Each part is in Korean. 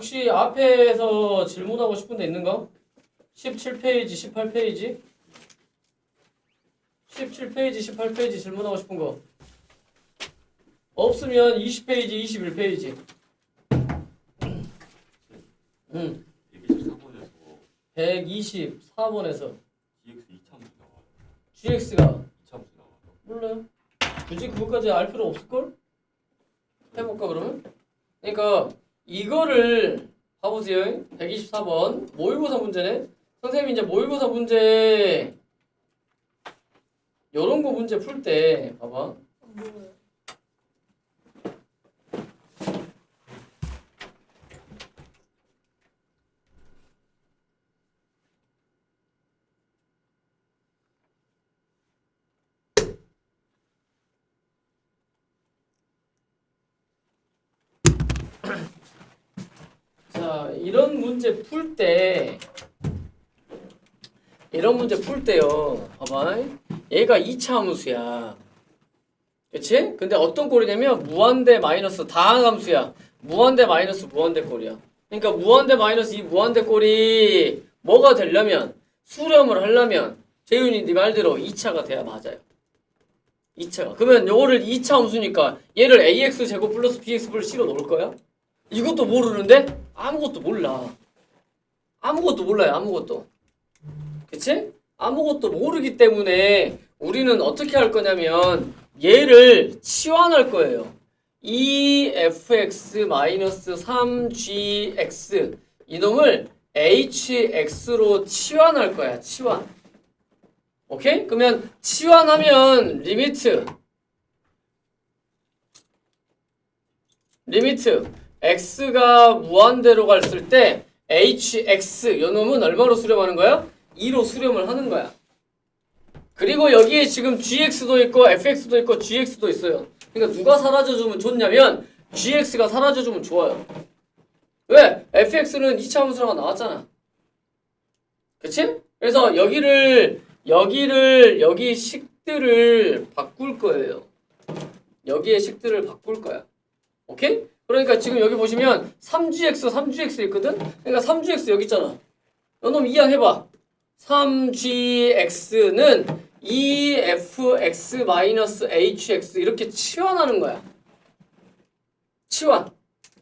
혹시 앞에서 질문하고 싶은 데 있는 거? 17페이지, 18페이지? 17페이지, 18페이지 질문하고 싶은 거 없으면 20페이지, 21페이지. 124번에서 GX 2차함수 나와요. GX가 2차함수 나와요. 몰라요. 굳이 그것까지 알 필요 없을걸? 해볼까 그러면? 그러니까 이거를 봐보세요. 124번 모의고사 문제네. 선생님이 이제 모의고사 문제 요런 거 문제 풀 때 봐봐. 뭐예요? 자, 이런 문제 풀 때 이런 문제 풀 때요. 봐봐. 얘가 2차 함수야. 그치? 근데 어떤 꼴이냐면 무한대 마이너스 다항함수야. 무한대 마이너스 무한대 꼴이야. 그러니까 무한대 마이너스 이 무한대 꼴이 뭐가 되려면 수렴을 하려면 재윤이 네 말대로 2차가 돼야 맞아요. 2차가. 그러면 요거를 2차 함수니까 얘를 ax 제곱 플러스 bx 를 실어 놓을 거야? 이것도 모르는데? 아무것도 몰라. 아무것도 몰라요. 아무것도. 그치? 아무것도 모르기 때문에 우리는 어떻게 할 거냐면 얘를 치환할 거예요. 2fx-3gx 이놈을 hx로 치환할 거야. 치환. 오케이? 그러면 치환하면 리미트 x가 무한대로 갔을 때 hx 요놈은 얼마로 수렴하는 거야? 2로 수렴을 하는 거야. 그리고 여기에 지금 gx도 있고 fx도 있고 gx도 있어요. 그러니까 누가 사라져주면 좋냐면 gx가 사라져주면 좋아요. 왜? fx는 2차 함수가 나왔잖아. 그치? 그래서 여기 식들을 바꿀 거예요. 여기에 식들을 바꿀 거야. 오케이? 그러니까 지금 여기 보시면 3gx 있거든? 그러니까 3gx 여기 있잖아. 요놈 이항해봐. 3gx는 2fx-hx 이렇게 치환하는 거야.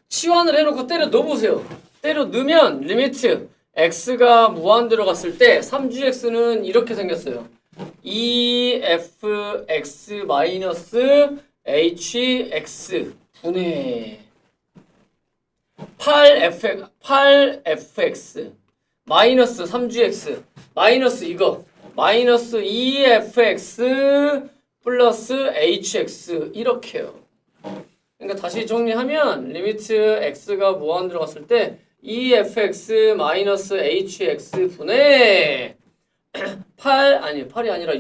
치환을 해놓고 때려 넣어보세요. 때려 넣으면 리미트 x가 무한대로 갔을 때 3gx는 이렇게 생겼어요. 2fx-hx 분의 8fx 마이너스 3gx 마이너스 이거 마이너스 2fx 플러스 hx 이렇게요. 그러니까 다시 정리하면 리미트 x가 무한대로 갔을 때 2fx 마이너스 hx 분의 8이 아니라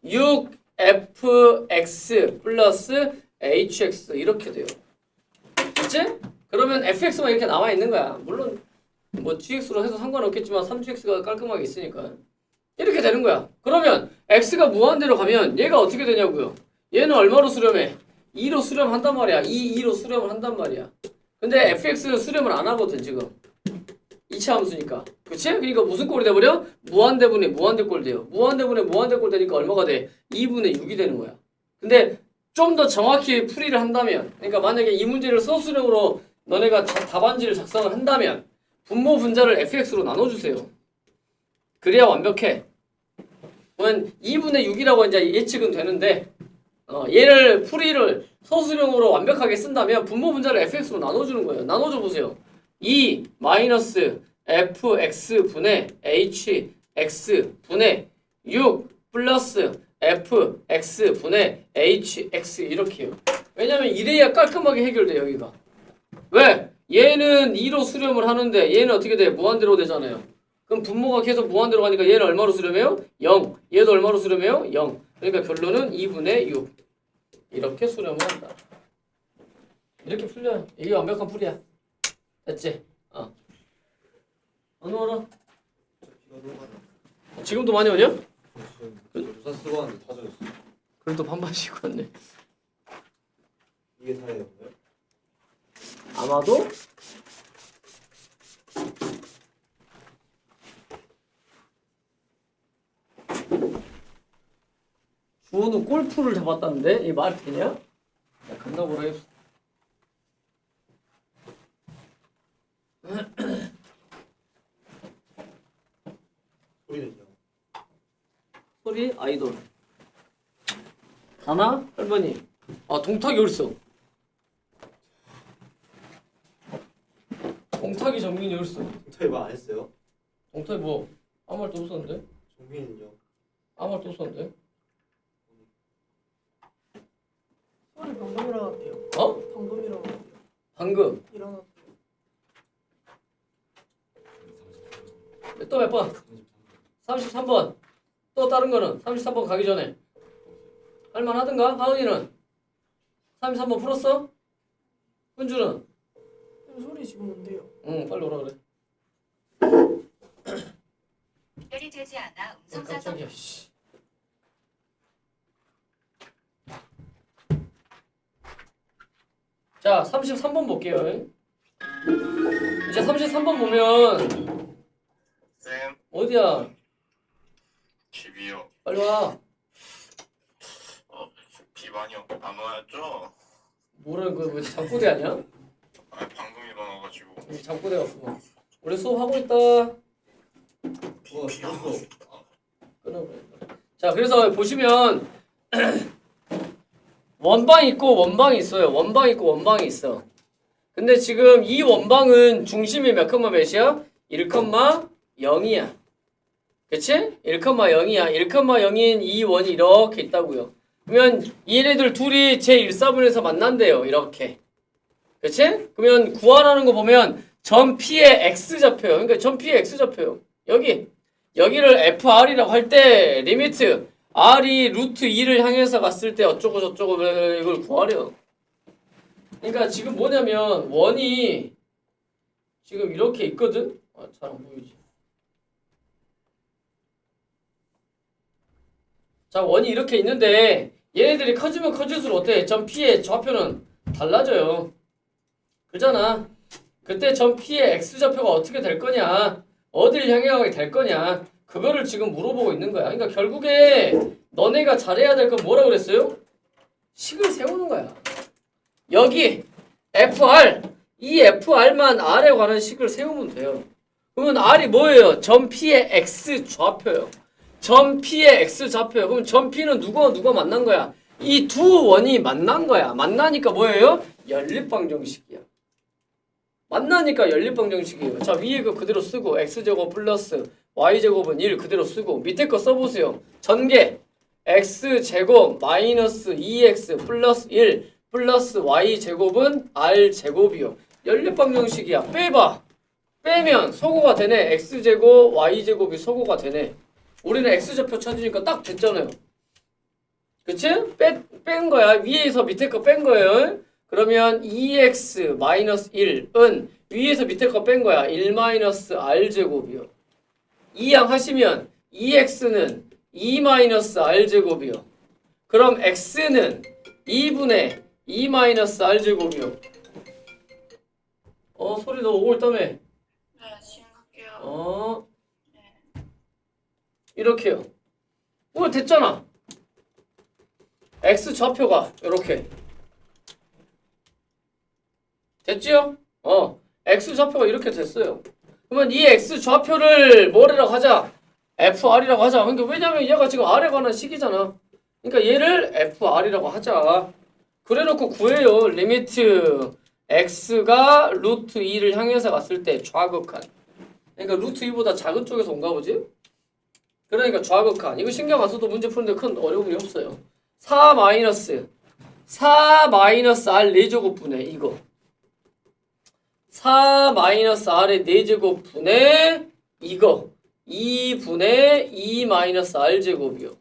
6fx 플러스 hx 이렇게 돼요. 그치? 그러면 fx만 이렇게 나와 있는 거야. 물론 뭐 gx로 해도 상관없겠지만 3gx가 깔끔하게 있으니까 이렇게 되는 거야. 그러면 x가 무한대로 가면 얘가 어떻게 되냐고요? 얘는 얼마로 수렴해? 2로 수렴한단 말이야. 2로 수렴을 한단 말이야. 근데 fx는 수렴을 안 하거든 지금. 2차 함수니까. 그치? 그러니까 무슨 꼴이 돼버려? 무한대분의 무한대꼴 돼요. 무한대분의 무한대꼴 되니까 얼마가 돼? 2분의 6이 되는 거야. 근데 좀 더 정확히 풀이를 한다면, 그러니까 만약에 이 문제를 서술형으로 너네가 답안지를 작성을 한다면 분모 분자를 fx로 나눠주세요. 그래야 완벽해. 그러면 2분의 6이라고 이제 예측은 되는데 얘를 풀이를 서술형으로 완벽하게 쓴다면 분모 분자를 fx로 나눠주는 거예요. 나눠줘 보세요. 2 마이너스 fx 분의 hx 분의 6 플러스 fx 분의 hx 이렇게요. 왜냐면 이래야 깔끔하게 해결돼 여기가. 왜? 얘는 2로 수렴을 하는데 얘는 어떻게 돼? 무한대로 되잖아요. 그럼 분모가 계속 무한대로 가니까 얘는 얼마로 수렴해요? 0. 얘도 얼마로 수렴해요? 0. 그러니까 결론은 2분의 6. 이렇게 수렴을 한다. 이렇게 풀려요. 이게 완벽한 풀이야. 됐지? 안 오라? 지금도 많이 오냐? 조사 쓰고 왔는데 다 젖었어. 그래도 반반씩 왔네. 이게 다예요? 아마도 구호는 골프를 잡았다는데 이 말 되냐? 야, 간다 보라 해. 소리는요? 소리 아이돌. 다나 할머니. 아 동탁이 어딨어? 동탁이 정민이 어딨어? 동탁이 말 안 했어요? 동탁이 뭐 아무 말도 없었는데? 정민이는요? 아무 말도 없었는데? 소리 방금 일어났대요. 어? 방금 일어났대요. 방금 일어났대요. 또 몇 번? 33번. 또 다른 거는 33번 가기 전에 할만하든가? 하은이는 33번 풀었어? 훈주는? 소리 지금 뭔데요? 응 빨리 오라 그래. 특별히 되지 않아 음성사서 깜짝이야 씨. 자 33번 볼게요. 이제 33번 보면 쌤, 어디야? 집이요. 빨리 와. 비반이요. 안 와였죠? 뭐라는 거야? 왜 잠꼬대 아니야? 아, 방금 일어나가지고. 잠꼬대 왔어. 우리 수업하고 있다. 죽었어. 끊어버려. 자 그래서 보시면 원방이 있고 원방이 있어요. 원방이 있고 원방이 있어. 근데 지금 이 원방은 중심이 몇 컴마 몇이야? 1,0이야. 그치? 1,0이야. 1,0인 이 원이 이렇게 있다고요. 그러면 얘네들 둘이 제1사분에서 만난대요. 이렇게. 그치? 그러면 구하라는 거 보면 점 P의 X좌표요. 그러니까 점 P의 X좌표요. 여기를 FR이라고 할 때 리미트 R이 루트 2를 향해서 갔을 때 어쩌고 저쩌고 이걸 구하래요. 그러니까 지금 뭐냐면 원이 지금 이렇게 있거든? 아, 잘 안 보이지. 자, 원이 이렇게 있는데 얘네들이 커지면 커질수록 어때? 점 P의 좌표는 달라져요. 그잖아. 그때 점 P의 X좌표가 어떻게 될 거냐? 어딜 향해 가게 될 거냐? 그거를 지금 물어보고 있는 거야. 그러니까 결국에 너네가 잘해야 될 건 뭐라고 그랬어요? 식을 세우는 거야. 여기 FR 이 FR만 R에 관한 식을 세우면 돼요. 그러면 R이 뭐예요? 점 P의 X 좌표요. 점 P의 X 좌표요. 그럼 점 P는 누가 만난 거야? 이 두 원이 만난 거야. 만나니까 뭐예요? 연립방정식이야. 만나니까 연립방정식이에요. 자 위에 거 그대로 쓰고 X제곱 플러스 Y제곱은 1 그대로 쓰고 밑에 거 써보세요. 전개 X제곱 마이너스 2X 플러스 1 플러스 Y제곱은 R제곱이요. 연립방정식이야. 빼봐. 빼면 소거가 되네. X제곱 Y제곱이 소거가 되네. 우리는 X좌표 찾으니까 딱 됐잖아요. 그치? 뺀 거야. 위에서 밑에 거 뺀 거예요. 그러면 2x 1은 위에서 밑에 거 뺀 거야. 1 R제곱이요. 이양 하시면 2x는 2 R제곱이요. 그럼 x는 2분의 2 R제곱이요. 소리 너 오고 있다며. 네, 지금 갈게요. 이렇게요. 됐잖아. x 좌표가 이렇게 됐지요? x 좌표가 이렇게 됐어요. 그러면 이 x 좌표를 뭐라고 하자? FR이라고 하자. 그러니까 왜냐면 얘가 지금 R에 관한 식이잖아. 그러니까 얘를 FR이라고 하자. 그래놓고 구해요. 리미트 x가 루트 2를 향해서 갔을 때 좌극한. 그러니까 루트 2보다 작은 쪽에서 온가 보지? 그러니까 좌극한. 이거 신경 안 써도 문제 푸는데 큰 어려움이 없어요. 4 마이너스 R 4제곱분의 이거 4 마이너스 R의 4제곱 분의 이거 2분의 2 마이너스 R제곱이요.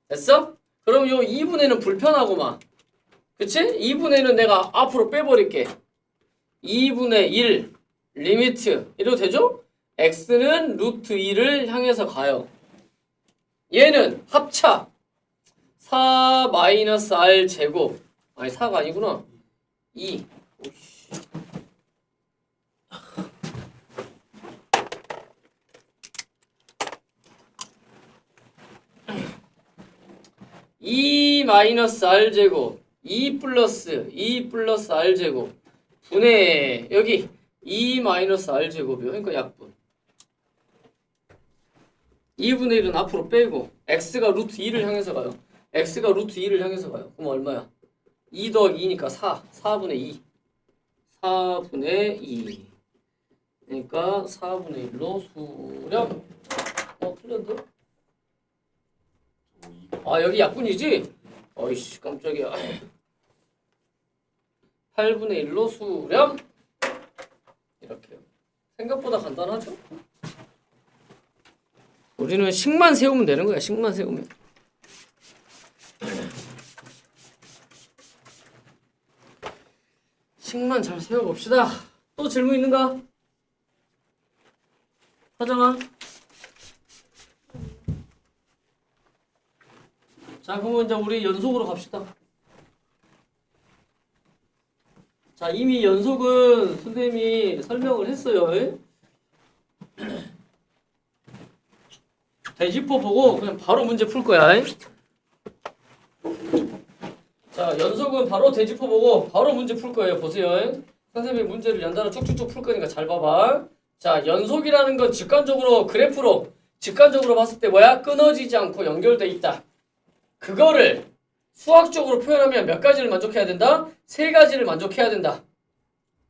됐어? 그럼 요 2분의는 불편하고만. 그치? 2분의는 내가 앞으로 빼버릴게. 2분의 1 리미트 이래도 되죠? x는 루트 2를 향해서 가요. 얘는 합차 4 마이너스 R 제곱. 아니 4가 아니구나. 2. 마이너스 r제곱 2 플러스 r제곱 분의 여기 2 마이너스 r제곱이요. 그러니까 약분. 2분의 1은 앞으로 빼고 x가 루트 2를 향해서 가요. x가 루트 2를 향해서 가요. 그럼 얼마야? 2 더하기 2니까 4분의 2. 4분의 2. 그러니까 4분의 1로 수렴. 틀렸는데? 아, 여기 약분이지? 어이씨, 깜짝이야. 8분의 1로 수렴. 이렇게요. 생각보다 간단하죠? 우리는 식만 세우면 되는 거야. 식만 세우면. 식만 잘 세워봅시다. 또 질문 있는가? 하정아. 자, 그러면 이제 우리 연속으로 갑시다. 자, 이미 연속은 선생님이 설명을 했어요. 대지포 보고 그냥 바로 문제 풀 거야. 자, 연속은 바로 대지포 보고 바로 문제 풀 거예요. 보세요. 선생님이 문제를 연달아 쭉쭉쭉 풀 거니까 잘 봐봐. 자, 연속이라는 건 직관적으로 그래프로 직관적으로 봤을 때 뭐야? 끊어지지 않고 연결돼 있다. 그거를 수학적으로 표현하면 몇 가지를 만족해야 된다? 세 가지를 만족해야 된다.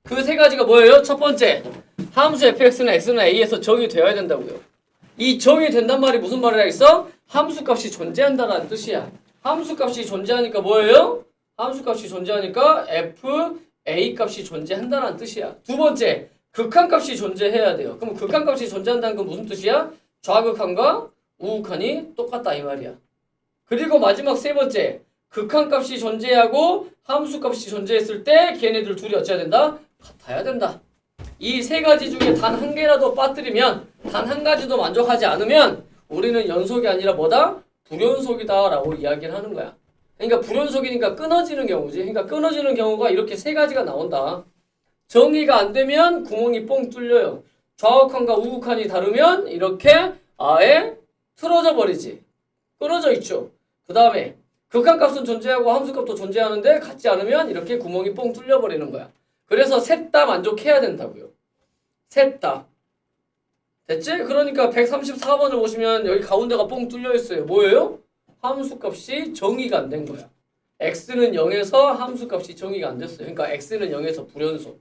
그 세 가지가 뭐예요? 첫 번째, 함수 fx는 x는 a에서 정의되어야 된다고요. 이 정의된단 말이 무슨 말이라 했어? 함수값이 존재한다라는 뜻이야. 함수값이 존재하니까 뭐예요? 함수값이 존재하니까 f, a 값이 존재한다라는 뜻이야. 두 번째, 극한값이 존재해야 돼요. 그럼 극한값이 존재한다는 건 무슨 뜻이야? 좌극한과 우극한이 똑같다 이 말이야. 그리고 마지막 세 번째, 극한값이 존재하고 함수값이 존재했을 때 걔네들 둘이 어찌해야 된다? 같아야 된다. 이 세 가지 중에 단 한 개라도 빠뜨리면, 단 한 가지도 만족하지 않으면 우리는 연속이 아니라 뭐다? 불연속이다 라고 이야기를 하는 거야. 그러니까 불연속이니까 끊어지는 경우지. 그러니까 끊어지는 경우가 이렇게 세 가지가 나온다. 정의가 안 되면 구멍이 뻥 뚫려요. 좌극한과 우극한이 다르면 이렇게 아예 틀어져 버리지. 끊어져 있죠. 그 다음에 극한값은 존재하고 함수값도 존재하는데 같지 않으면 이렇게 구멍이 뻥 뚫려 버리는 거야. 그래서 셋 다 만족해야 된다고요. 셋 다. 됐지? 그러니까 134번을 보시면 여기 가운데가 뻥 뚫려 있어요. 뭐예요? 함수값이 정의가 안 된 거야. x는 0에서 함수값이 정의가 안 됐어요. 그러니까 x는 0에서 불연속.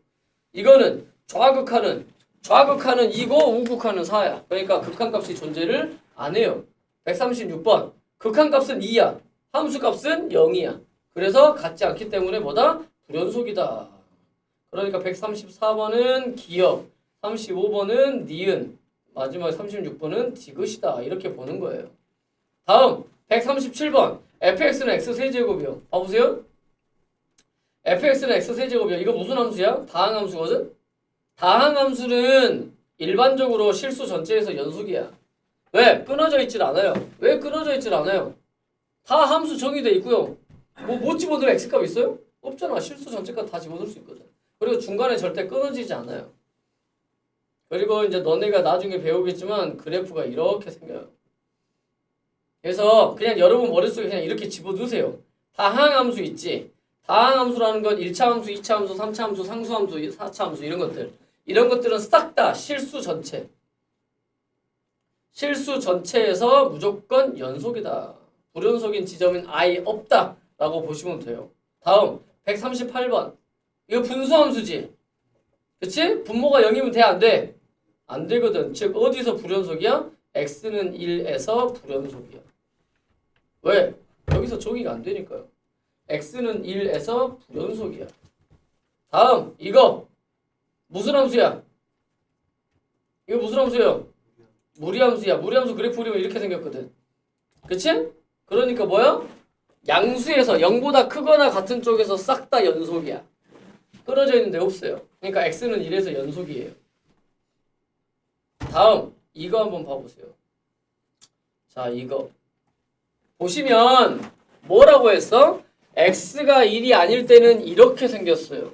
이거는 좌극한은 2고 우극한은 4야. 그러니까 극한값이 존재를 안 해요. 136번. 극한값은 2야. 함수값은 0이야. 그래서 같지 않기 때문에 뭐다? 불연속이다. 그러니까 134번은 기역, 35번은 니은, 마지막 36번은 디귿이다. 이렇게 보는 거예요. 다음 137번. fx는 x세제곱이요. 봐보세요. fx는 x세제곱이야. 이거 무슨 함수야? 다항함수거든? 다항함수는 일반적으로 실수 전체에서 연속이야. 왜? 끊어져 있질 않아요. 왜 끊어져 있질 않아요? 다 함수 정의돼 있고요. 못 집어넣을 x값 있어요? 없잖아. 실수 전체값 다 집어넣을 수 있거든. 그리고 중간에 절대 끊어지지 않아요. 그리고 이제 너네가 나중에 배우겠지만 그래프가 이렇게 생겨요. 그래서 그냥 여러분 머릿속에 그냥 이렇게 집어넣으세요. 다항함수 있지? 다항함수라는 건 1차 함수, 2차 함수, 3차 함수, 상수함수, 4차 함수 이런 것들. 이런 것들은 싹 다 실수 전체. 실수 전체에서 무조건 연속이다. 불연속인 지점은 아예 없다 라고 보시면 돼요. 다음 138번. 이거 분수함수지. 그치? 분모가 0이면 돼? 안 돼? 안 되거든. 즉 어디서 불연속이야? x는 1에서 불연속이야. 왜? 여기서 정의가 안 되니까요. x는 1에서 불연속이야. 다음 이거 무슨 함수야? 이거 무슨 함수예요? 무리함수야. 무리함수 그래프 그리면 이렇게 생겼거든. 그치? 그러니까 뭐야? 양수에서 0보다 크거나 같은 쪽에서 싹 다 연속이야. 끊어져 있는데 없어요. 그러니까 x는 1에서 연속이에요. 다음 이거 한번 봐보세요. 자, 이거 보시면 뭐라고 했어? x가 1이 아닐 때는 이렇게 생겼어요.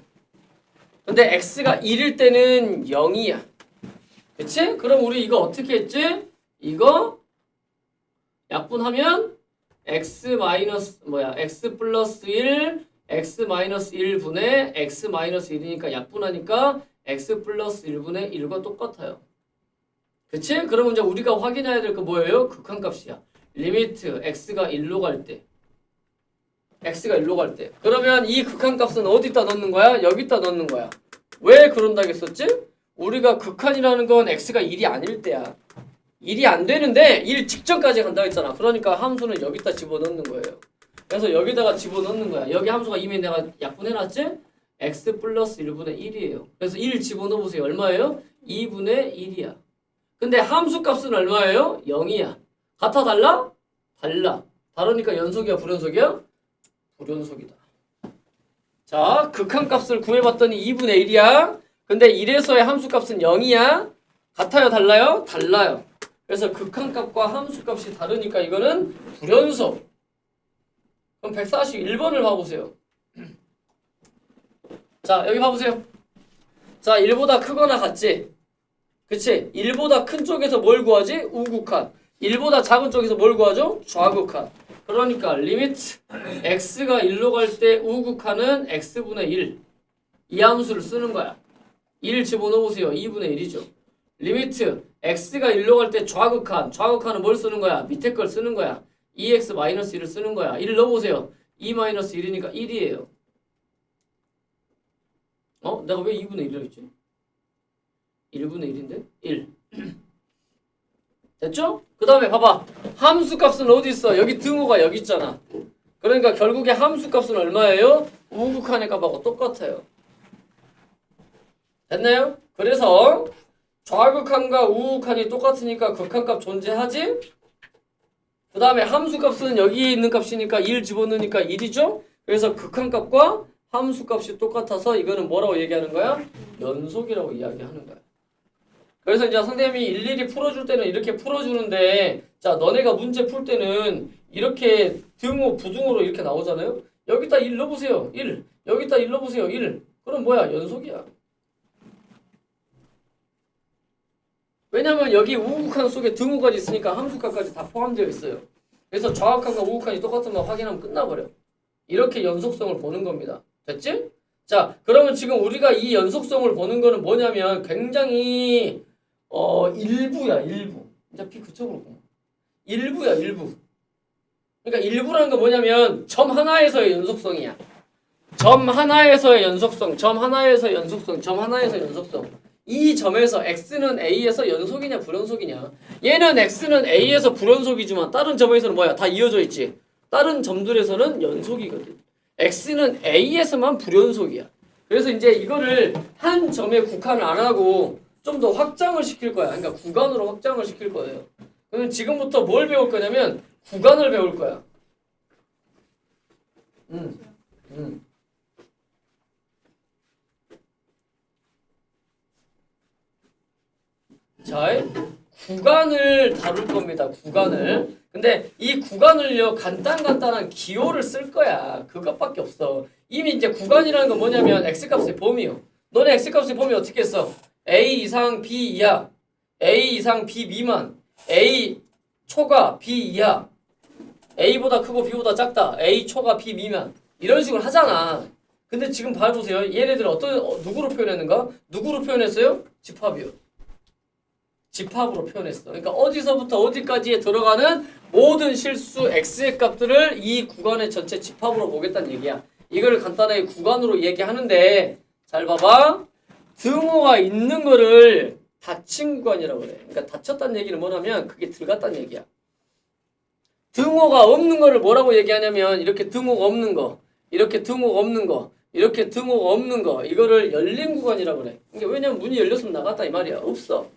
근데 x가 1일 때는 0이야. 그치? 그럼 우리 이거 어떻게 했지? 이거 약분하면 x 마이너스 x 플러스 1 x 마이너스 1분의 x 마이너스 1이니까 약분하니까 x 플러스 1분의 1과 똑같아요. 그치? 그러면 이제 우리가 확인해야 될 거 뭐예요? 극한값이야. 리미트 x가 1로 갈 때. x가 1로 갈 때. 그러면 이 극한값은 어디다 넣는 거야? 여기다 넣는 거야. 왜 그런다고 했었지? 우리가 극한이라는 건 x가 1이 아닐 때야. 1이 안 되는데 1 직전까지 간다고 했잖아. 그러니까 함수는 여기다 집어넣는 거예요. 그래서 여기다가 집어넣는 거야. 여기 함수가 이미 내가 약분해놨지? x 플러스 1분의 1이에요. 그래서 1 집어넣어보세요. 얼마예요? 2분의 1이야. 근데 함수값은 얼마예요? 0이야. 같아 달라? 달라. 다르니까 연속이야 불연속이야? 불연속이다. 자, 극한값을 구해봤더니 2분의 1이야. 근데 1에서의 함수값은 0이야. 같아요 달라요? 달라요. 그래서 극한값과 함수값이 다르니까 이거는 불연속. 그럼 141번을 봐보세요. 자, 여기 봐보세요. 자, 1보다 크거나 같지? 그치? 1보다 큰 쪽에서 뭘 구하지? 우극한. 1보다 작은 쪽에서 뭘 구하죠? 좌극한. 그러니까 리미트 x가 1로 갈 때 우극한은 x분의 1. 이 함수를 쓰는 거야. 1 집어넣어보세요. 2분의 1이죠. 리미트 x가 1로 갈 때 좌극한. 좌극한은 뭘 쓰는 거야? 밑에 걸 쓰는 거야. 2x-1을 쓰는 거야. 1 넣어보세요. 2-1이니까 1이에요. 내가 왜 2분의 1이라고 했지? 1분의 1인데? 1. 됐죠? 그 다음에 봐봐. 함수값은 어디 있어? 여기 등호가 여기 있잖아. 그러니까 결국에 함수값은 얼마예요? 우극한의 값하고 똑같아요. 됐나요? 그래서 좌극한과 우극한이 똑같으니까 극한값 존재하지? 그 다음에 함수값은 여기 있는 값이니까 1 집어넣으니까 1이죠? 그래서 극한값과 함수값이 똑같아서 이거는 뭐라고 얘기하는 거야? 연속이라고 이야기하는 거야. 그래서 이제 선생님이 일일이 풀어줄 때는 이렇게 풀어주는데, 자, 너네가 문제 풀 때는 이렇게 등호, 부등호로 이렇게 나오잖아요? 여기다 1 넣어보세요. 1. 여기다 1 넣어보세요. 1. 그럼 뭐야? 연속이야. 왜냐면 여기 우극한 속에 등호까지 있으니까 함수값까지 다 포함되어 있어요. 그래서 좌극한과 우극한이 똑같으면 확인하면 끝나버려. 이렇게 연속성을 보는 겁니다. 됐지? 자, 그러면 지금 우리가 이 연속성을 보는 거는 뭐냐면 굉장히 일부야, 일부. 이제 비 그쪽으로 가. 일부야, 일부. 그러니까 일부라는 건 뭐냐면 점 하나에서의 연속성이야. 점 하나에서의 연속성, 점 하나에서의 연속성, 점 하나에서의 연속성. 이 점에서 x는 a에서 연속이냐 불연속이냐. 얘는 x는 a에서 불연속이지만 다른 점에서는 뭐야? 다 이어져 있지. 다른 점들에서는 연속이거든. x는 a에서만 불연속이야. 그래서 이제 이거를 한 점에 국한을 안 하고 좀 더 확장을 시킬 거야. 그러니까 구간으로 확장을 시킬 거예요. 그러면 지금부터 뭘 배울 거냐면 구간을 배울 거야. 자, 구간을 다룰 겁니다. 구간을. 근데 이 구간을요, 간단한 기호를 쓸 거야. 그것밖에 없어. 이미 이제 구간이라는 건 뭐냐면 x값의 범위요. 너네 x값의 범위 어떻게 했어? a 이상 b 이하, a 이상 b 미만, a 초과 b 이하, a보다 크고 b보다 작다, a 초과 b 미만. 이런 식으로 하잖아. 근데 지금 봐보세요. 얘네들 누구로 표현했는가? 누구로 표현했어요? 집합이요. 집합으로 표현했어. 그러니까 어디서부터 어디까지에 들어가는 모든 실수 x의 값들을 이 구간의 전체 집합으로 보겠다는 얘기야. 이걸 간단하게 구간으로 얘기하는데 잘 봐봐. 등호가 있는 거를 닫힌 구간이라고 그래. 그러니까 닫혔다는 얘기는 뭐냐면 그게 들어갔다는 얘기야. 등호가 없는 거를 뭐라고 얘기하냐면 이렇게 등호가 없는 거, 이렇게 등호가 없는 거, 이렇게 등호가 없는 거, 이거를 열린 구간이라고 그래. 그러니까 왜냐면 문이 열렸으면 나갔다 이 말이야. 없어.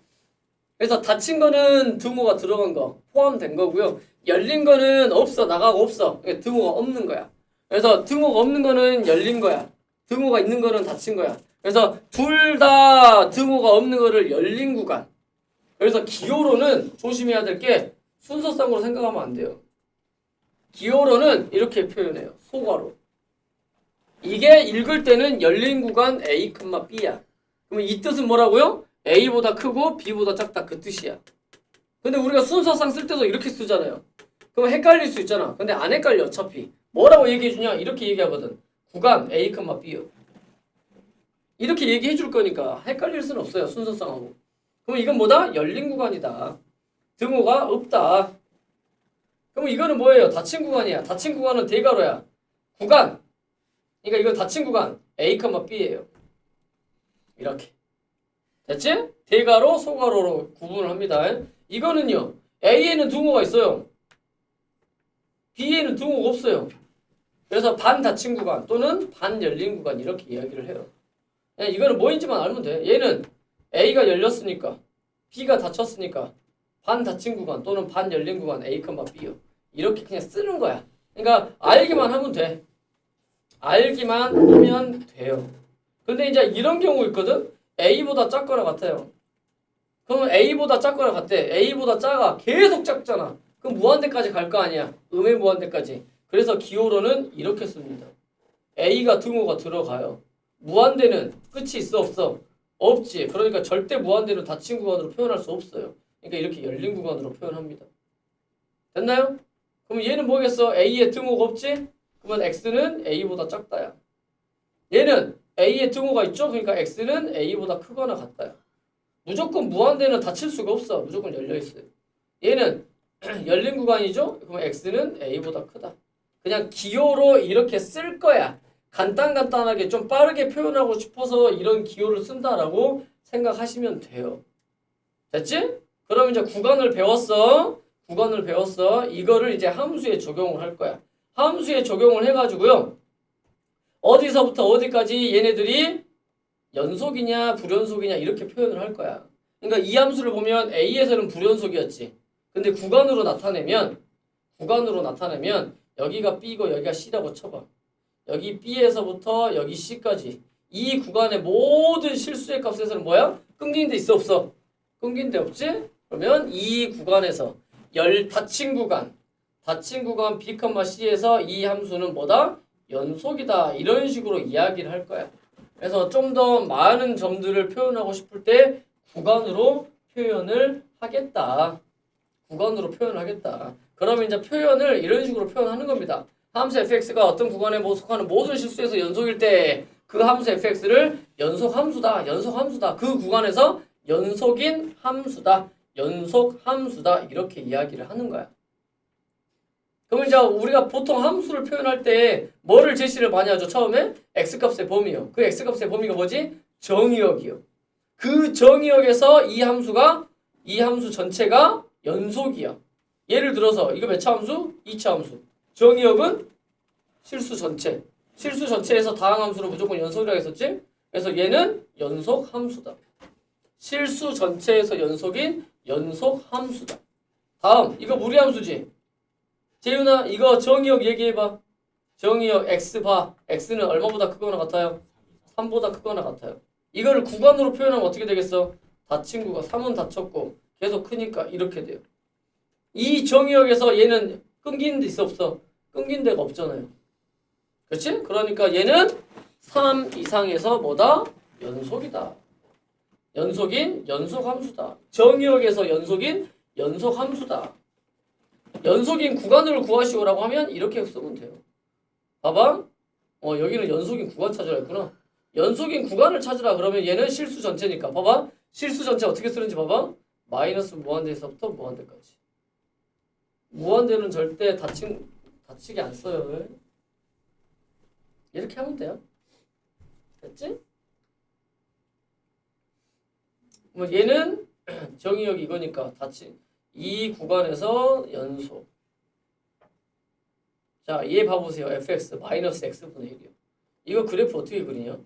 그래서 닫힌 거는 등호가 들어간 거 포함된 거고요. 열린 거는 없어, 나가고 없어. 그러니까 등호가 없는 거야. 그래서 등호가 없는 거는 열린 거야. 등호가 있는 거는 닫힌 거야. 그래서 둘 다 등호가 없는 거를 열린 구간. 그래서 기호로는 조심해야 될 게 순서상으로 생각하면 안 돼요. 기호로는 이렇게 표현해요. 소괄호. 이게 읽을 때는 열린 구간 A, B야. 그러면 이 뜻은 뭐라고요? A보다 크고 B보다 작다 그 뜻이야. 근데 우리가 순서상 쓸 때도 이렇게 쓰잖아요. 그럼 헷갈릴 수 있잖아. 근데 안 헷갈려 어차피. 뭐라고 얘기해 주냐? 이렇게 얘기하거든. 구간 A, B요. 이렇게 얘기해 줄 거니까 헷갈릴 수는 없어요. 순서상하고. 그럼 이건 뭐다? 열린 구간이다. 등호가 없다. 그럼 이거는 뭐예요? 닫힌 구간이야. 닫힌 구간은 대괄호야. 구간. 그러니까 이건 닫힌 구간 A, B예요. 이렇게. 됐지? 대괄호, 소괄호로 구분을 합니다. 이거는요. A에는 등호가 있어요. B에는 등호가 없어요. 그래서 반 닫힌 구간 또는 반 열린 구간 이렇게 이야기를 해요. 그냥 이거는 뭐인지만 알면 돼. 얘는 A가 열렸으니까 B가 닫혔으니까 반 닫힌 구간 또는 반 열린 구간 A, B요. 이렇게 그냥 쓰는 거야. 그러니까 알기만 하면 돼. 알기만 하면 돼요. 근데 이제 이런 경우 있거든. A보다 작거나 같아요. 그러면 A보다 작거나 같대. A보다 작아. 계속 작잖아. 그럼 무한대까지 갈 거 아니야. 음의 무한대까지. 그래서 기호로는 이렇게 씁니다. A가 등호가 들어가요. 무한대는 끝이 있어 없어? 없지. 그러니까 절대 무한대는 닫힌 구간으로 표현할 수 없어요. 그러니까 이렇게 열린 구간으로 표현합니다. 됐나요? 그럼 얘는 뭐겠어? A에 등호가 없지? 그러면 X는 A보다 작다야. 얘는 A에 등호가 있죠? 그러니까 X는 A보다 크거나 같다야. 무조건 무한대는 닫힐 수가 없어. 무조건 열려있어요. 얘는 열린 구간이죠? 그러면 X는 A보다 크다. 그냥 기호로 이렇게 쓸 거야. 간단하게 좀 빠르게 표현하고 싶어서 이런 기호를 쓴다라고 생각하시면 돼요. 됐지? 그럼 이제 구간을 배웠어. 구간을 배웠어. 이거를 이제 함수에 적용을 할 거야. 함수에 적용을 해가지고요. 어디서부터 어디까지 얘네들이 연속이냐 불연속이냐 이렇게 표현을 할 거야. 그러니까 이 함수를 보면 A에서는 불연속이었지. 근데 구간으로 나타내면 여기가 B고 여기가 C라고 쳐봐. 여기 B에서부터 여기 C까지 이 구간의 모든 실수의 값에서는 뭐야? 끊긴 데 있어 없어? 끊긴 데 없지? 그러면 이 구간에서 닫힌 구간 B, C에서 이 함수는 뭐다? 연속이다. 이런 식으로 이야기를 할 거야. 그래서 좀 더 많은 점들을 표현하고 싶을 때 구간으로 표현을 하겠다. 구간으로 표현하겠다. 그러면 이제 표현을 이런 식으로 표현하는 겁니다. 함수 fx가 어떤 구간에 속하는 모든 실수에서 연속일 때 그 함수 fx를 연속 함수다. 그 구간에서 연속인 함수다. 연속 함수다. 이렇게 이야기를 하는 거야. 그럼 이제 우리가 보통 함수를 표현할 때 뭐를 제시를 많이 하죠? 처음에 x값의 범위요. 그 x값의 범위가 뭐지? 정의역이요. 그 정의역에서 이 함수 전체가 연속이야. 예를 들어서 이거 몇 차 함수? 2차 함수. 정의역은 실수 전체. 실수 전체에서 다항 함수로 무조건 연속이라고 했었지? 그래서 얘는 연속 함수다. 실수 전체에서 연속인 연속 함수다. 다음 이거 무리함수지? 재윤아 이거 정의역 얘기해봐. 정의역 x 봐. x는 얼마보다 크거나 같아요? 3보다 크거나 같아요. 이거를 구간으로 표현하면 어떻게 되겠어? 닫힌 구간 3은 닫혔고 계속 크니까 이렇게 돼요. 이 정의역에서 얘는 끊기는 데 있어 없어? 끊긴 데가 없잖아요. 그렇지? 그러니까 얘는 3 이상에서 뭐다? 연속이다. 연속인 연속함수다. 정의역에서 연속인 연속함수다. 연속인 구간을 구하시오라고 하면 이렇게 쓰면 돼요. 봐봐. 여기는 연속인 구간 찾으라 했구나. 연속인 구간을 찾으라 그러면 얘는 실수 전체니까. 봐봐. 실수 전체 어떻게 쓰는지 봐봐. 마이너스 무한대에서부터 무한대까지. 무한대는 절대 닫히게 안 써요. 이렇게 하면 돼요. 됐지? 뭐 얘는 정의역 이거니까 이 구간에서 연속. 자, 얘 봐보세요. fx 마이너스 x분의 1이요. 이거 그래프 어떻게 그리냐?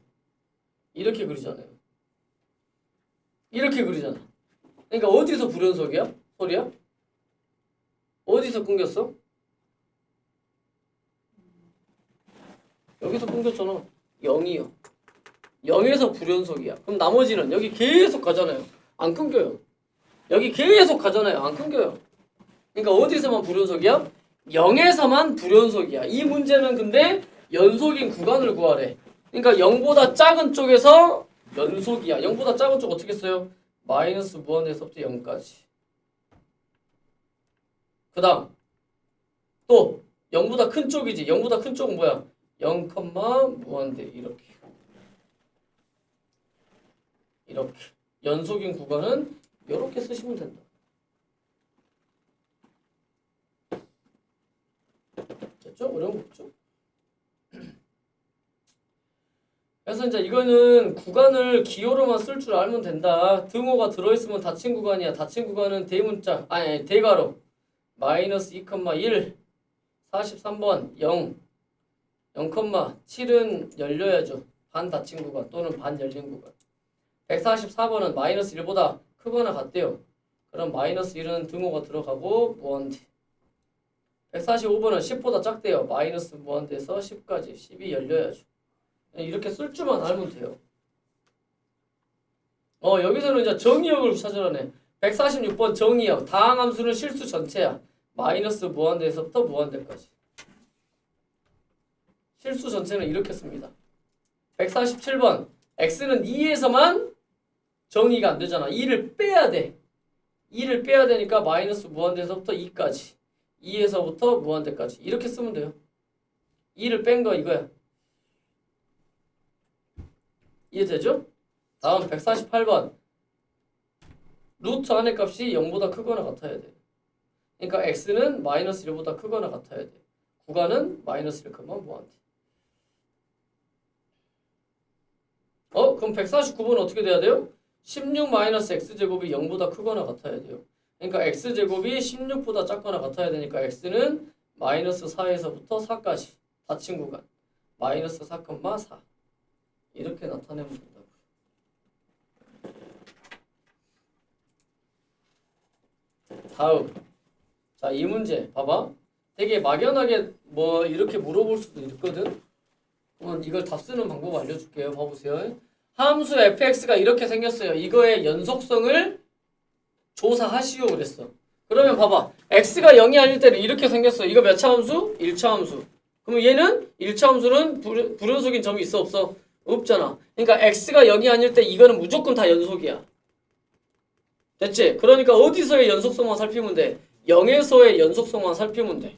이렇게 그리잖아요. 이렇게 그리잖아. 그러니까 어디서 불연속이야? 소리야? 어디서 끊겼어? 여기서 끊겼잖아. 0이요. 0에서 불연속이야. 그럼 나머지는 여기 계속 가잖아요. 안 끊겨요. 여기 계속 가잖아요. 안 끊겨요. 그러니까 어디서만 불연속이야? 0에서만 불연속이야. 이 문제는 근데 연속인 구간을 구하래. 그러니까 0보다 작은 쪽에서 연속이야. 0보다 작은 쪽 어떻게 써요? 마이너스 무한대에서부터 0까지. 그 다음 또 0보다 큰 쪽이지. 0보다 큰 쪽은 뭐야? 0, 무한대 이렇게. 이렇게. 연속인 구간은 이렇게 쓰시면 된다. 됐죠? 어려운 거 없죠? 그래서 이제 이거는 구간을 기호로만 쓸 줄 알면 된다. 등호가 들어있으면 닫힌 구간이야. 닫힌 구간은 대문자, 아니 대괄호 마이너스 2,1 43번 0 0,7은 열려야죠. 반 닫힌 구간 또는 반 열린 구간. 144번은 마이너스 1보다 크거나 같대요. 그럼 마이너스 1은 등호가 들어가고 무한대. 145번은 10보다 작대요. 마이너스 무한대에서 10까지 10이 열려야죠. 이렇게 쓸 줄만 알면 돼요. 여기서는 이제 정의역을 찾으라네. 146번 정의역. 다항함수는 실수 전체야. 마이너스 무한대에서부터 무한대까지. 실수 전체는 이렇게 씁니다. 147번 x는 2에서만 정의가 안 되잖아. 2를 빼야 돼. 2를 빼야 되니까 마이너스 무한대에서부터 2까지. 2에서부터 무한대까지. 이렇게 쓰면 돼요. 2를 뺀 거 이거야. 이해되죠? 다음 148번 루트 안의 값이 0보다 크거나 같아야 돼. 그러니까 x는 마이너스 1보다 크거나 같아야 돼. 구간은 마이너스 1, 무한대. 그럼 149번은 어떻게 돼야 돼요? 16 마이너스 x제곱이 0보다 크거나 같아야 돼요. 그러니까 x제곱이 16보다 작거나 같아야 되니까 x는 마이너스 4에서부터 4까지 닫힌 구간 마이너스 4,4 이렇게 나타내면 된다고. 다음. 자, 이 문제 봐봐. 되게 막연하게 뭐 이렇게 물어볼 수도 있거든. 그럼 이걸 답 쓰는 방법 알려줄게요. 봐보세요. 함수 fx가 이렇게 생겼어요. 이거의 연속성을 조사하시오 그랬어. 그러면 봐봐. x가 0이 아닐 때는 이렇게 생겼어. 이거 몇 차 함수? 1차 함수. 그러면 얘는 1차 함수는 불연속인 점이 있어 없어? 없잖아. 그러니까 x가 0이 아닐 때 이거는 무조건 다 연속이야. 됐지? 그러니까 어디서의 연속성만 살피면 돼? 0에서의 연속성만 살피면 돼.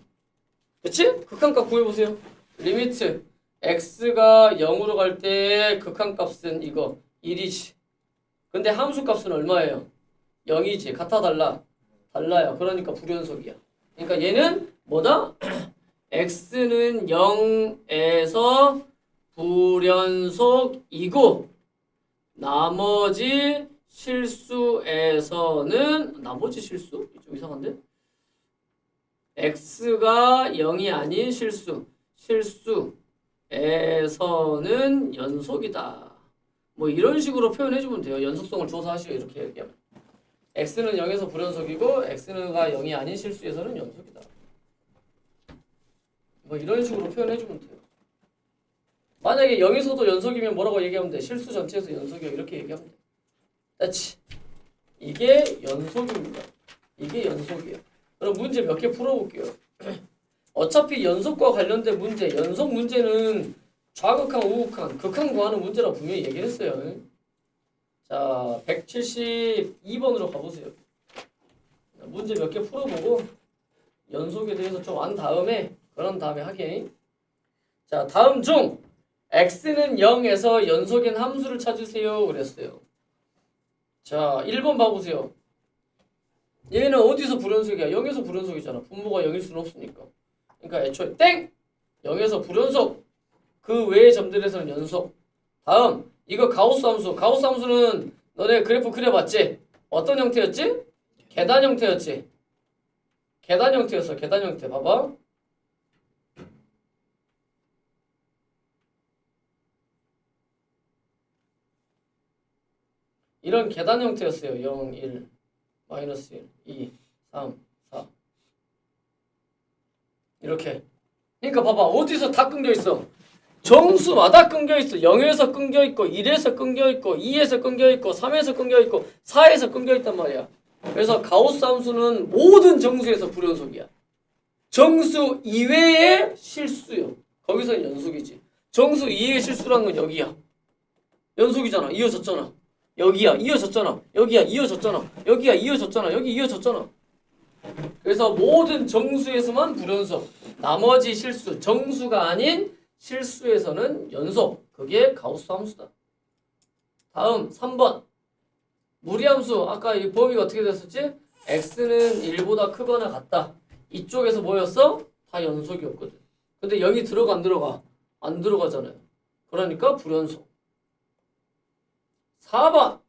그치? 극한값 구해보세요. 리미트 x가 0으로 갈 때 극한값은 이거 1이지. 근데 함수값은 얼마예요? 0이지. 같아 달라? 달라요. 그러니까 불연속이야. 그러니까 얘는 뭐다? x는 0에서 불연속이고 나머지 실수에서는 나머지 실수? 좀 이상한데? x가 0이 아닌 실수에서는 연속이다. 뭐 이런 식으로 표현해주면 돼요. 연속성을 조사하시오 이렇게 얘기하면. x는 0에서 불연속이고 x가 0이 아닌 실수에서는 연속이다. 뭐 이런 식으로 표현해주면 돼요. 만약에 0에서도 연속이면 뭐라고 얘기하면 돼? 실수 전체에서 연속이야. 이렇게 얘기하면 돼. 됐지? 이게 연속입니다. 이게 연속이에요. 그럼 문제 몇 개 풀어볼게요. 어차피 연속과 관련된 문제, 연속 문제는 좌극한, 우극한, 극한 구하는 문제라고 분명히 얘기했어요. 자, 172번으로 가보세요. 문제 몇 개 풀어보고 연속에 대해서 좀 안 다음에 그런 다음에 하게. 자, 다음 중 x는 0에서 연속인 함수를 찾으세요 그랬어요. 자, 1번 봐보세요. 얘는 어디서 불연속이야? 0에서 불연속이잖아. 분모가 0일 수는 없으니까. 그러니까 애초에 땡! 0에서 불연속. 그 외의 점들에서는 연속. 다음 이거 가우스 함수. 가우스 함수는 너네 그래프 그려봤지? 어떤 형태였지? 계단 형태였지? 계단 형태였어. 계단 형태. 봐봐. 이런 계단 형태였어요. 0, 1, 마이너스 1, 2, 3, 4 이렇게. 그러니까 봐봐. 어디서 다 끊겨있어? 정수마다 끊겨있어. 0에서 끊겨있고 1에서 끊겨있고 2에서 끊겨있고 3에서 끊겨있고 4에서 끊겨있단 말이야. 그래서 가우스 함수는 모든 정수에서 불연속이야. 정수 이외의 실수요. 거기서는 연속이지. 정수 이외의 실수라는 건 여기야. 연속이잖아. 이어졌잖아. 여기야 이어졌잖아. 여기야 이어졌잖아. 여기야 이어졌잖아. 여기 이어졌잖아. 그래서 모든 정수에서만 불연속, 나머지 실수, 정수가 아닌 실수에서는 연속. 그게 가우스 함수다. 다음 3번. 무리함수. 아까 이 범위가 어떻게 됐었지? x는 1보다 크거나 같다. 이쪽에서 뭐였어? 다 연속이었거든. 근데 여기 들어가 안 들어가? 안 들어가잖아요. 그러니까 불연속. 4번.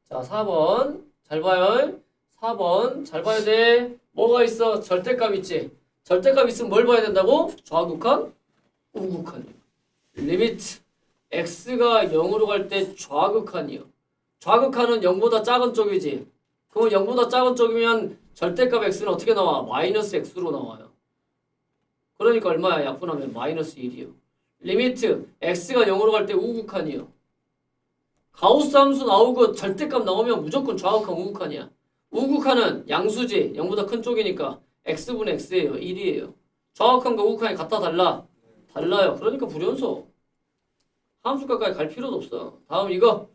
자, 4번. 잘 봐요. 4번. 잘 봐야 돼. 뭐가 있어? 절대값 있지? 절대값 있으면 뭘 봐야 된다고? 좌극한? 우극한이요. 리미트. x가 0으로 갈 때 좌극한이요. 좌극한은 0보다 작은 쪽이지. 그럼 0보다 작은 쪽이면 절대값 x는 어떻게 나와? 마이너스 x로 나와요. 그러니까 얼마야? 약분하면 마이너스 1이요. 리미트 x가 0으로 갈 때 우극한이요. 가우스 함수 나오고 절대값 나오면 무조건 좌극한 우극한이야. 우극한은 양수지. 0보다 큰 쪽이니까 x분의 x예요. 1이에요. 좌극한과 우극한이 같아 달라? 달라요. 그러니까 불연속. 함수값까지 갈 필요도 없어. 다음 이거.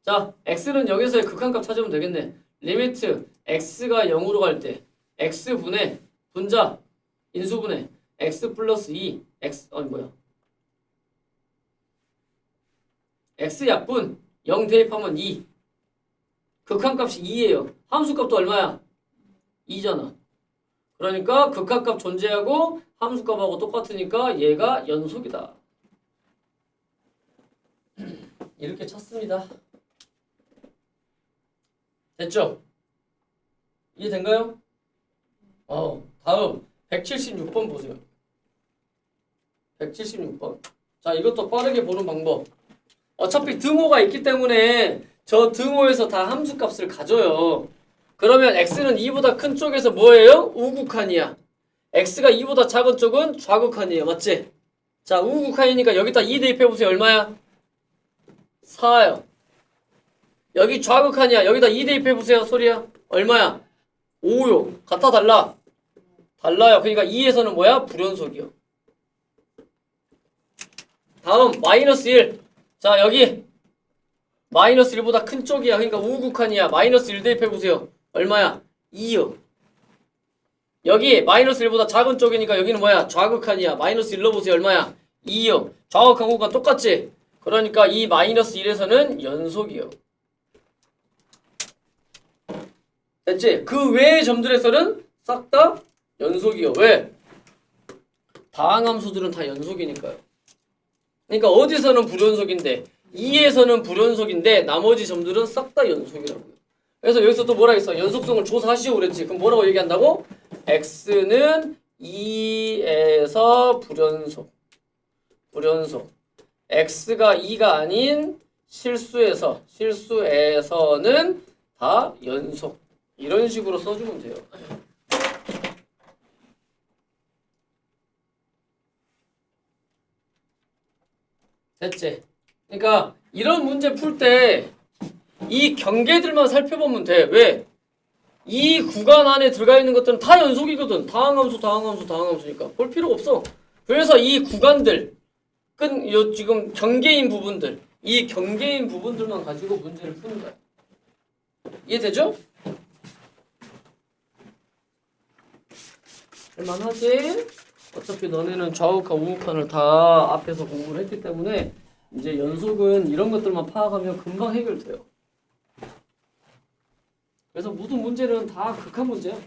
자, x는 여기서의 극한값 찾으면 되겠네. 리미트 x가 0으로 갈 때 x분의 분자 인수분해 x 플러스 2 x x 약분 0 대입하면 2 극한값이 2예요. 함수값도 얼마야? 2잖아. 그러니까 극한값 존재하고 함수값하고 똑같으니까 얘가 연속이다. 이렇게 쳤습니다. 됐죠? 이해된가요? 다음 176번 보세요. 176번. 자, 이것도 빠르게 보는 방법. 어차피 등호가 있기 때문에 저 등호에서 다 함수값을 가져요. 그러면 x는 2보다 큰 쪽에서 뭐예요? 우극한이야. x가 2보다 작은 쪽은 좌극한이에요. 맞지? 자, 우극한이니까 여기다 2 대입해보세요. 얼마야? 4요. 여기 좌극한이야. 여기다 2 대입해보세요. 소리야. 얼마야? 5요. 같아 달라? 달라요. 그러니까 2에서는 뭐야? 불연속이요. 다음 마이너스 1. 자, 여기 마이너스 1보다 큰 쪽이야. 그러니까 우극한이야. 마이너스 1 대입해보세요. 얼마야? 2요. 여기 마이너스 1보다 작은 쪽이니까 여기는 뭐야? 좌극한이야. 마이너스 1 넣어보세요. 얼마야? 2요. 좌극한 우극한 똑같지? 그러니까 이 마이너스 1에서는 연속이요. 됐지? 그 외의 점들에서는 싹 다 연속이요. 왜? 다항함수들은 다 연속이니까요. 그러니까 어디서는 불연속인데 2에서는 불연속인데 나머지 점들은 싹 다 연속이라고요. 그래서 여기서 또 뭐라 했어? 연속성을 조사하시오 그랬지. 그럼 뭐라고 얘기한다고? x는 2에서 불연속. x가 2가 아닌 실수에서는 다 연속. 이런 식으로 써주면 돼요. 됐지? 그러니까 이런 문제 풀 때 이 경계들만 살펴보면 돼. 왜? 이 구간 안에 들어가 있는 것들은 다 연속이거든. 다항함수니까 볼 필요가 없어. 그래서 이 구간들 지금 경계인 부분들, 이 경계인 부분들만 가지고 문제를 푸는 거야. 이해되죠? 할만하지? 어차피 너네는 좌우칸, 우우칸을 다 앞에서 공부를 했기 때문에 이제 연속은 이런 것들만 파악하면 금방 해결돼요. 그래서 모든 문제는 다 극한 문제야.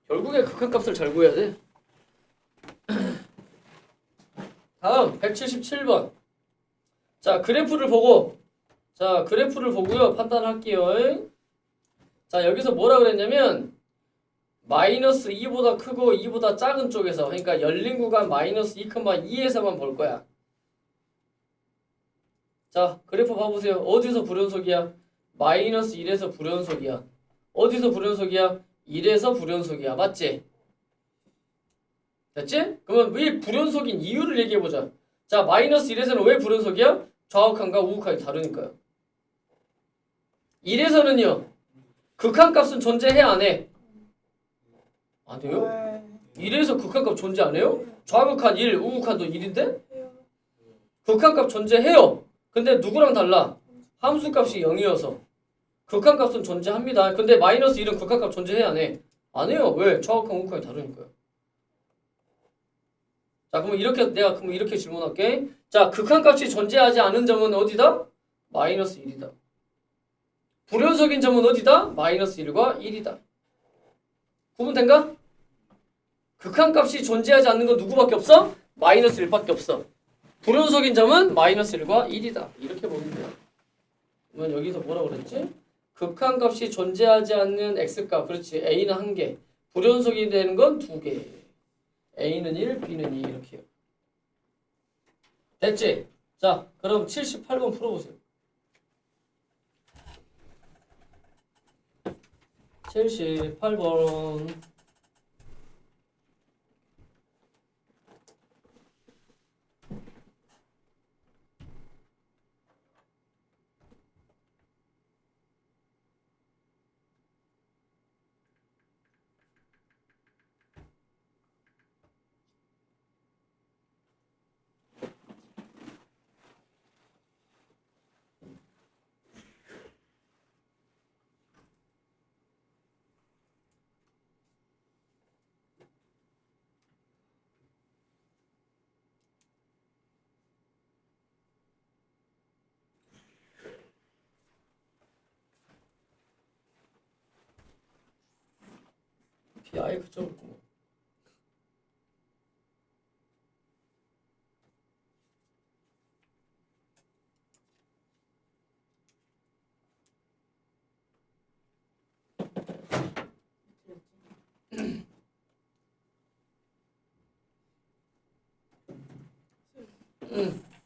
결국에 극한값을 잘 구해야 돼. 다음 177번. 자, 그래프를 보고요. 판단할게요. 자, 여기서 뭐라 그랬냐면 마이너스 2보다 크고 2보다 작은 쪽에서, 그러니까 열린 구간 마이너스 2,2에서만 볼 거야. 자, 그래프 봐보세요. 어디서 불연속이야? 마이너스 1에서 불연속이야. 어디서 불연속이야? 1에서 불연속이야. 맞지? 됐지? 그러면 왜 불연속인 이유를 얘기해보자. 자, 마이너스 1에서는 왜 불연속이야? 좌극한과 우극한이 다르니까요. 1에서는요. 극한값은 존재해 안 해? 안 해요? 1에서 극한값 존재 안 해요? 좌극한 1, 우극한도 1인데? 극한값 존재해요. 근데 누구랑 달라? 함수값이 0이어서. 극한값은 존재합니다. 근데 마이너스 1은 극한값 존재해야 안 해? 안 해요. 왜? 좌극한 우극한이 다르니까요. 자, 그러면 내가 이렇게 질문할게. 자, 극한값이 존재하지 않은 점은 어디다? 마이너스 1이다. 불연속인 점은 어디다? 마이너스 1과 1이다. 구분된가? 극한값이 존재하지 않는 건 누구밖에 없어? 마이너스 1밖에 없어. 불연속인 점은 마이너스 1과 1이다. 이렇게 보면 돼요. 그러면 여기서 뭐라고 그랬지? 극한값이 존재하지 않는 x값. 그렇지. a는 1개. 불연속이 되는 건 2개. a는 1, b는 2 이렇게요. 됐지? 자, 그럼 78번 풀어보세요. 78번. 아예 그쪽으로.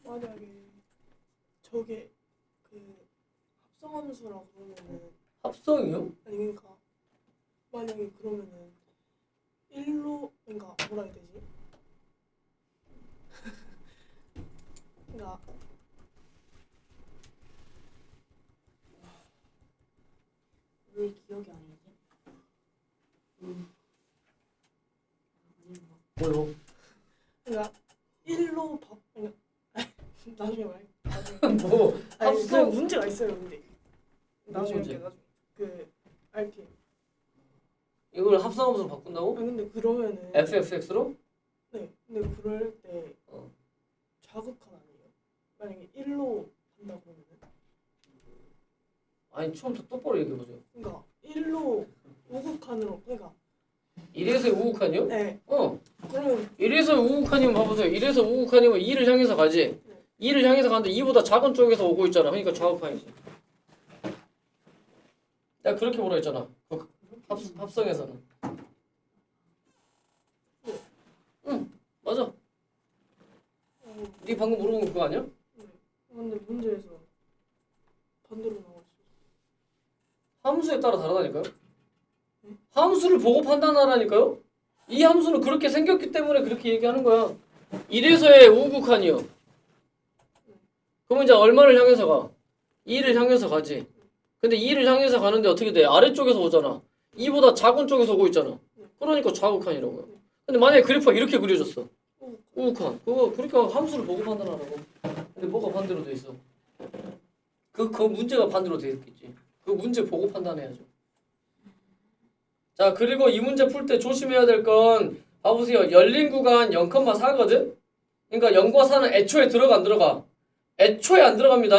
만약에 저게 그 합성함수라고 그러면은 합성이요? 아니 그러니까 만약에 그러면은 1로 그러니까 뭐라 해야 되지? 그러니까 왜 기억이 안 나지? 뭐요? 그러니까 1로 그러니까 나중에 말. 뭐 아니 그 합성 문제가 있어요 근데 나중에 문제? 이렇게 나중에 그 RPM. 이걸 합성함수로 바꾼다고? 아 근데 그러면은 FFX로? 네 근데 그럴 때 어. 좌극한 아니에요? 만약에 1로 한다고 하면은 아니 처음부터 똑바로 얘기해 보세요. 그러니까 1로 우극한으로 그러니까 1에서 우극한이요? 네 어. 그러면 1에서 우극한이면 봐보세요. 1에서 우극한이면 2를 향해서 가지. 2를 향해서 가는데 2보다 작은 쪽에서 오고 있잖아. 그러니까 좌극한이지. 내가 그렇게 보라 했잖아. 합성에서는. 응, 맞아. 네 방금 물어본 거 그거 아니야? 근데 문제에서 반대로 나와 있어. 함수에 따라 다르다니까요? 함수를 보고 판단하라니까요? 이 함수는 그렇게 생겼기 때문에 그렇게 얘기하는 거야. 1에서의 우극한이요. 그러면 이제 얼마를 향해서 가? 2를 향해서 가지. 근데 2를 향해서 가는데 어떻게 돼? 아래쪽에서 오잖아. 2보다 작은 쪽에서 오고 있잖아. 그러니까 좌극한이라고요. 근데 만약에 그래프가 이렇게 그려졌어. 우극한. 그거 그러니까 함수를 보고 판단하라고. 근데 뭐가 반대로 돼 있어? 그 문제가 반대로 돼 있겠지. 그 문제 보고 판단해야죠. 자, 그리고 이 문제 풀 때 조심해야 될 건 봐보세요. 열린 구간 0,4거든? 그러니까 0과 4는 애초에 들어가 안 들어가? 애초에 안 들어갑니다.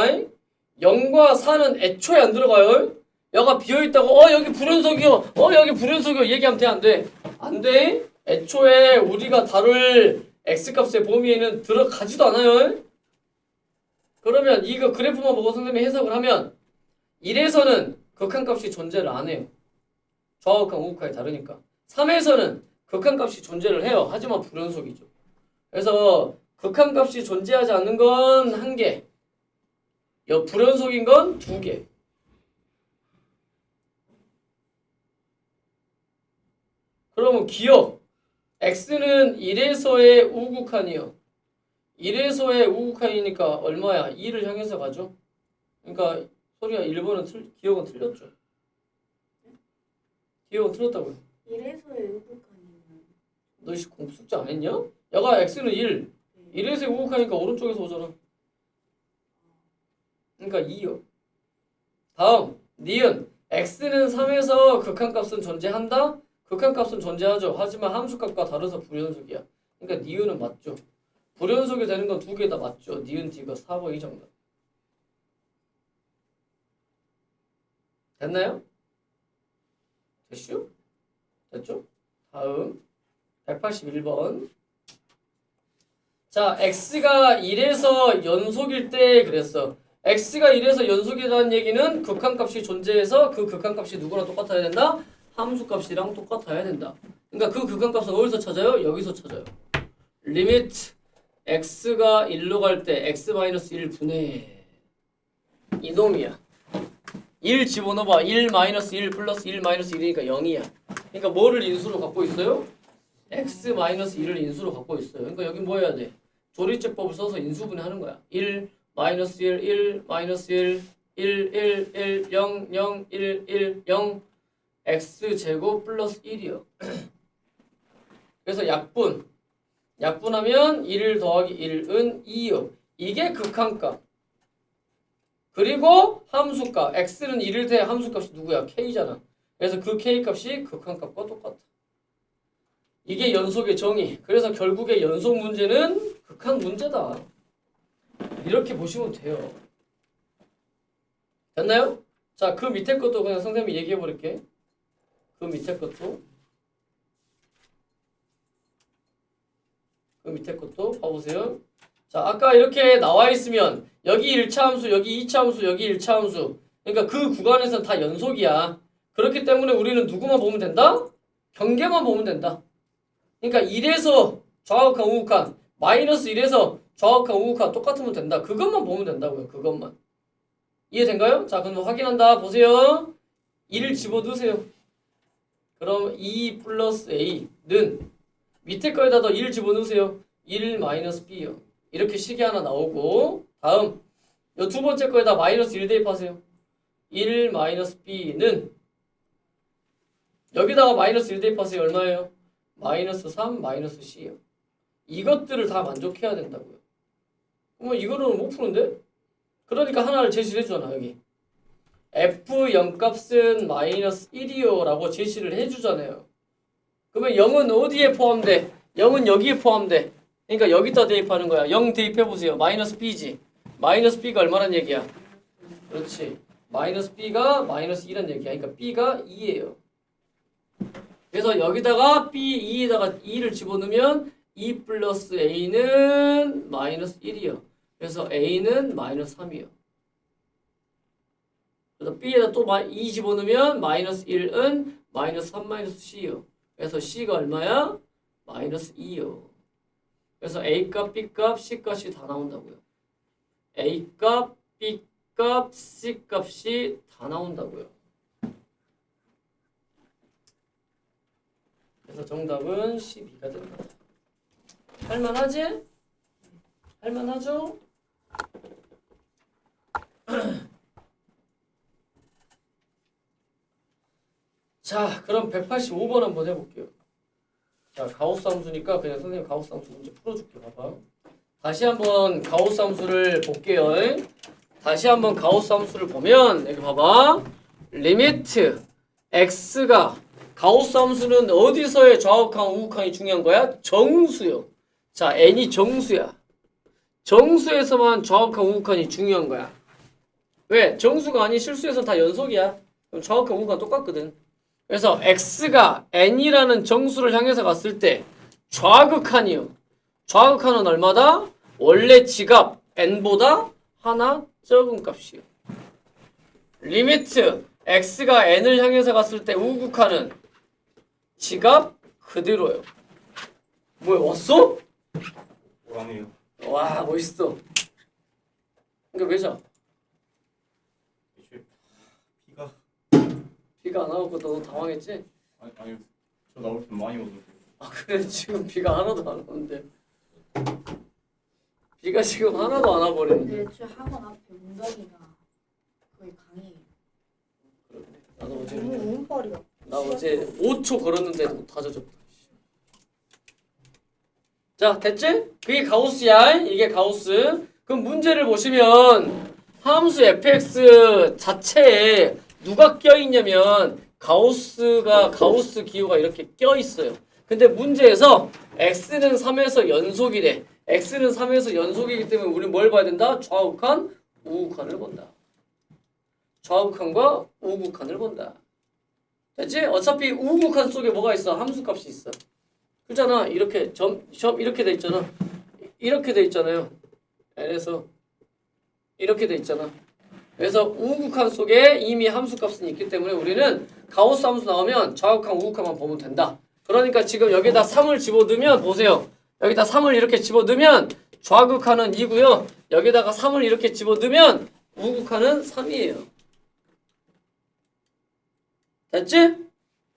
0과 4는 애초에 안 들어가요. 여가 비어있다고 여기 불연속이요. 여기 불연속이요. 얘기하면 돼 안 돼? 안 돼. 애초에 우리가 다룰 x값의 범위에는 들어가지도 않아요. 그러면 이거 그래프만 보고 선생님이 해석을 하면 1에서는 극한값이 존재를 안 해요. 좌극한 우극한이 다르니까. 3에서는 극한값이 존재를 해요. 하지만 불연속이죠. 그래서 극한값이 존재하지 않는 건 1개, 불연속인 건 2개. 그러면 기억 x는 1에서의 우극한이요. 1에서의 우극한이니까 얼마야? 2를 향해서 가죠. 그러니까 소리야 1번은 기억은 틀렸죠. 기억은 틀렸다고요. 1에서의 우극한이면 너 공부 숙제 안 했냐? 야가 x는 1. 1에서의 우극하니까 오른쪽에서 오잖아. 그러니까 2요. 다음 니은 x는 3에서 극한값은 존재한다? 극한값은 존재하죠. 하지만 함수값과 다르서 불연속이야. 그러니까 니은은 맞죠. 불연속이 되는 건 두 개 다 맞죠. 니은 D가 4번 이 정답. 됐나요? 됐슈? 됐죠? 다음 181번. 자, x가 1에서 연속일 때 그랬어. x가 1에서 연속이라는 얘기는 극한값이 존재해서 그 극한값이 누구랑 똑같아야 된다? 함수값이랑 똑같아야 된다. 그러니까 그 극한값은 어디서 찾아요? 여기서 찾아요. 리미트 x가 1로 갈 때 x-1 분해. 이놈이야. 1 집어넣어봐. 1-1 플러스 1-1이니까 0이야. 그러니까 뭐를 인수로 갖고 있어요? x-1을 인수로 갖고 있어요. 그러니까 여기 뭐 해야 돼? 조리제법을 써서 인수분해하는 거야. 1, -1, 1, -1, 1, 1, 1, 0, 0, 1, 1, 0 x제곱 플러스 1이요. 그래서 약분하면 1 더하기 1은 2요. 이게 극한값. 그리고 함수값. x는 1일 때 함수값이 누구야? k잖아. 그래서 그 k값이 극한값과 똑같아. 이게 연속의 정의. 그래서 결국에 연속 문제는 극한 문제다. 이렇게 보시면 돼요. 됐나요? 자, 그 밑에 것도 그냥 선생님이 얘기해 버릴게. 그 밑에 것도. 그 밑에 것도 봐보세요. 자, 아까 이렇게 나와 있으면 여기 1차 함수, 여기 2차 함수, 여기 1차 함수. 그러니까 그 구간에서는 다 연속이야. 그렇기 때문에 우리는 누구만 보면 된다? 경계만 보면 된다. 그러니까 1에서 좌극한 우극한, -1에서 좌극한 우극한 똑같으면 된다. 그것만 보면 된다고요. 그것만. 이해된가요? 자, 그럼 확인한다. 보세요. 1을 집어넣으세요. 그럼 2 플러스 a는 밑에 거에다 더 1 집어넣으세요. 1 마이너스 b요. 이렇게 식이 하나 나오고, 다음 이 두 번째 거에다 -1 대입하세요. 1 마이너스 b는 여기다가 -1 대입하세요. 얼마예요? -3 마이너스 c요. 이것들을 다 만족해야 된다고요. 그러면 이거는 못 푸는데? 그러니까 하나를 제시를 해주잖아. 여기 f 0값은 -1이요 라고 제시를 해주잖아요. 그러면 0은 어디에 포함돼? 0은 여기에 포함돼. 그러니까 여기다 대입하는 거야. 0 대입해보세요. -b지. -b가 얼마란 얘기야? 그렇지. -b가 -2란 얘기야. 그러니까 b가 2예요. 그래서 여기다가 b2에다가 2를 집어넣으면 2 플러스 a는 -1이요. 그래서 a는 -3이요. 그래서 b에다 또 2 집어넣으면 -1은 -3 c요. 그래서 c가 얼마야? -2요. 그래서 a값, b값, c값이 다 나온다고요. a값, b값, c값이 다 나온다고요. 그래서 정답은 12가 된다. 할만하지? 할만하죠? 자, 그럼 185번 한번 해볼게요. 자, 가우스 함수니까 그냥 선생님 가우스 함수 문제 풀어줄게. 봐봐. 다시 한번 가우스 함수를 볼게요. 다시 한번 가우스 함수를 보면 여기 봐봐. 리미트 x가 가우스 함수는 어디서의 좌우칸, 우우칸이 중요한 거야? 정수요. 자, n이 정수야. 정수에서만 좌우칸, 우우칸이 중요한 거야. 왜? 정수가 아닌 실수에서 다 연속이야. 그럼 좌우칸, 우우칸 똑같거든. 그래서 x가 n이라는 정수를 향해서 갔을 때 좌극한이요. 좌극한은 얼마다? 원래 지값 n보다 하나 적은 값이요. 리미트 x가 n을 향해서 갔을 때 우극한은 지값 그대로요. 뭐야, 왔어? 아니에요. 와, 멋있어. 그러니까 왜자? 비가 안 와갖고 너 당황했지? 아니 저 나올 때 많이 오던데. 아, 그래. 지금 비가 하나도 안 오는데. 비가 지금 하나도 안 와버리는데. 근데 애초에 학원 앞에 웅덩이가 거의 강이에요. 나도 어제 너무 운빨이야. 나 어제 5초 걸었는데 다 젖었다. 자, 됐지? 그게 가우스야. 이게 가우스. 그럼 문제를 보시면 함수 fx 자체에 누가 껴있냐면 가우스 기호가 이렇게 껴있어요. 근데 문제에서 x는 3에서 연속이래. x는 3에서 연속이기 때문에 우리는 뭘 봐야 된다? 좌우칸, 우우칸을 본다. 좌우칸과 우우칸을 본다. 됐지? 어차피 우우칸 속에 뭐가 있어? 함수값이 있어. 그렇잖아. 이렇게 점 이렇게 돼 있잖아. 이렇게 돼 있잖아요. L에서 이렇게 돼 있잖아. 그래서 우우칸 속에 이미 함수값은 있기 때문에 우리는 가우스 함수 나오면 좌우칸, 우우칸만 보면 된다. 그러니까 지금 여기다 3을 집어넣으면 보세요. 여기다 3을 이렇게 집어넣으면 좌극한은 2고요. 여기다가 3을 이렇게 집어넣으면 우극한은 3이에요. 됐지?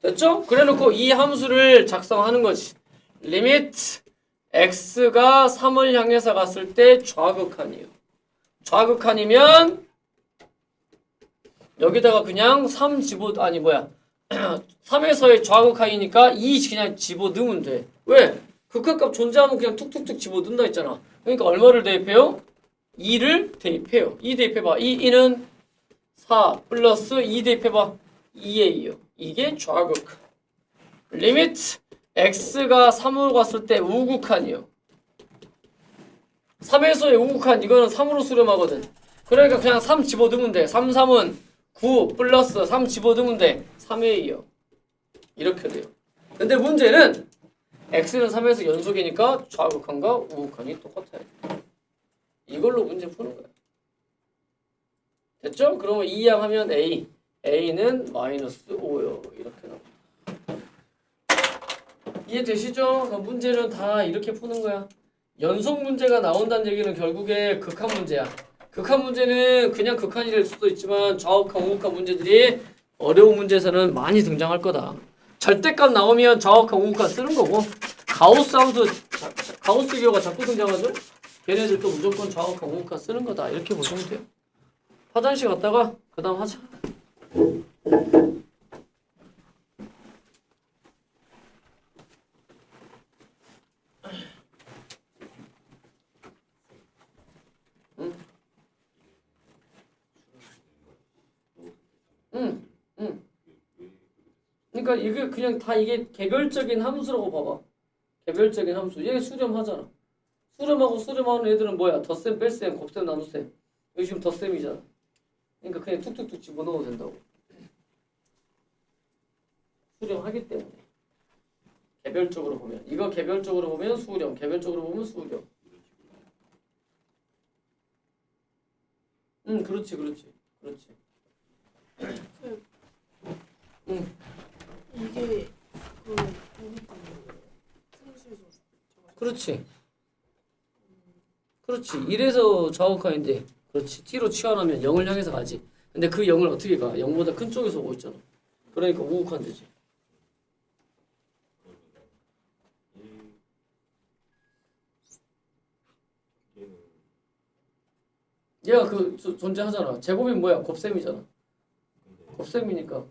됐죠? 그래놓고 이 함수를 작성하는 거지. 리미트 x가 3을 향해서 갔을 때 좌극한이에요. 좌극한이면 여기다가 그냥 3 아니 뭐야 3에서의 좌극한이니까 2 그냥 집어넣으면 돼. 왜? 극한값 존재하면 그냥 툭툭툭 집어넣는다 했잖아. 그러니까 얼마를 대입해요? 2를 대입해요. 2 대입해봐. 2는 4 플러스 2 대입해봐. 2A요. 이게 좌극한. 리미트 x가 3으로 갔을 때 우극한이요. 3에서의 우극한 이거는 3으로 수렴하거든. 그러니까 그냥 3 집어넣으면 돼. 3, 3은 9 플러스 3 집어넣으면 돼. 3A요. 이렇게 돼요. 근데 문제는 x는 3에서 연속이니까 좌극한과 우극한이 똑같아요. 이걸로 문제 푸는 거야. 됐죠? 그러면 2양 하면 A. A는 마이너스 5요. 이렇게 나옵니다. 이해되시죠? 그럼 문제는 다 이렇게 푸는 거야. 연속 문제가 나온다는 얘기는 결국에 극한 문제야. 극한 문제는 그냥 극한이 될 수도 있지만 좌우극한, 우극한 문제들이 어려운 문제에서는 많이 등장할 거다. 절대값 나오면 좌우극한, 우극한 쓰는 거고 가우스 함수, 가우스 기호가 자꾸 등장하죠? 걔네들도 무조건 좌우극한, 우극한 쓰는 거다. 이렇게 보시면 돼요. 화장실 갔다가 그 다음 하자. 그러니까 이게 그냥 다 이게 개별적인 함수라고 봐봐. 개별적인 함수. 얘 수렴하잖아. 수렴하고 수렴하는 애들은 뭐야? 덧셈, 뺄셈, 곱셈, 나눗셈. 여기 지금 덧셈이잖아. 그러니까 그냥 툭툭툭 집어넣어도 된다고. 수렴하기 때문에. 개별적으로 보면. 이거 개별적으로 보면 수렴, 개별적으로 보면 수렴. 그렇지. 이게 그 상수에서 그렇지. 이래서 좌우칸인데 그렇지. t로 치환하면 0을 향해서 가지. 근데 그 0을 어떻게 가? 0보다 큰 쪽에서 오고 있잖아. 그러니까 우극한 되지. 얘가 그 존재하잖아. 제곱이 뭐야? 곱셈이잖아. 곱셈이니까.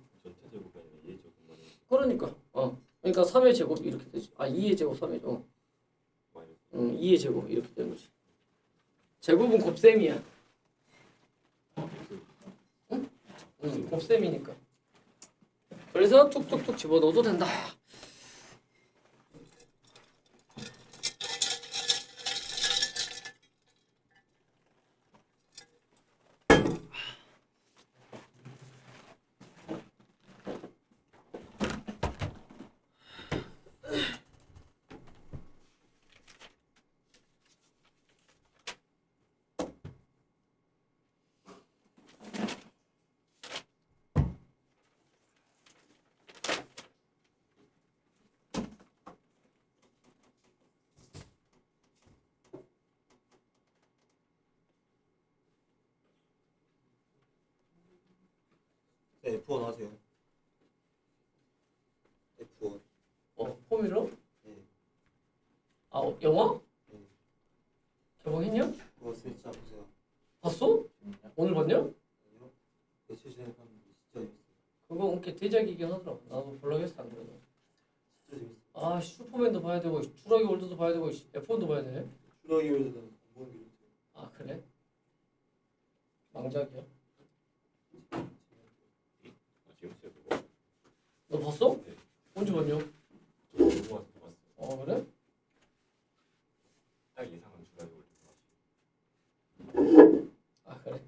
그러니까. 그러니까 3의 제곱 이렇게 되지. 2의 제곱 3의 제곱. 2의 제곱 이렇게 되는 거지. 제곱은 곱셈이야. 응? 곱셈이니까. 그래서 툭툭툭 집어넣어도 된다. 네, F1 하세요. F1. 포뮬러? 네. 영화? 네. 개봉했냐? 그거 진짜 보세요. 봤어? 오늘 봤냐? 아니요. 며칠 전에 봤는데 진짜 재밌어요. 그거 이렇게 대작이긴 하더라. 나도 보려고 했어 안 그래도. 진짜 재밌어요. 슈퍼맨도 봐야 되고 주라기 월드도 봐야 되고 F1도 봐야 되네. 주라기 월드는 안 보는 게 좋대요. 그래? 망작이야? 봤어? 네. 언제 봤냐? 저 너무 봤어요. 그래? 딱 예상은 주가지고 그래.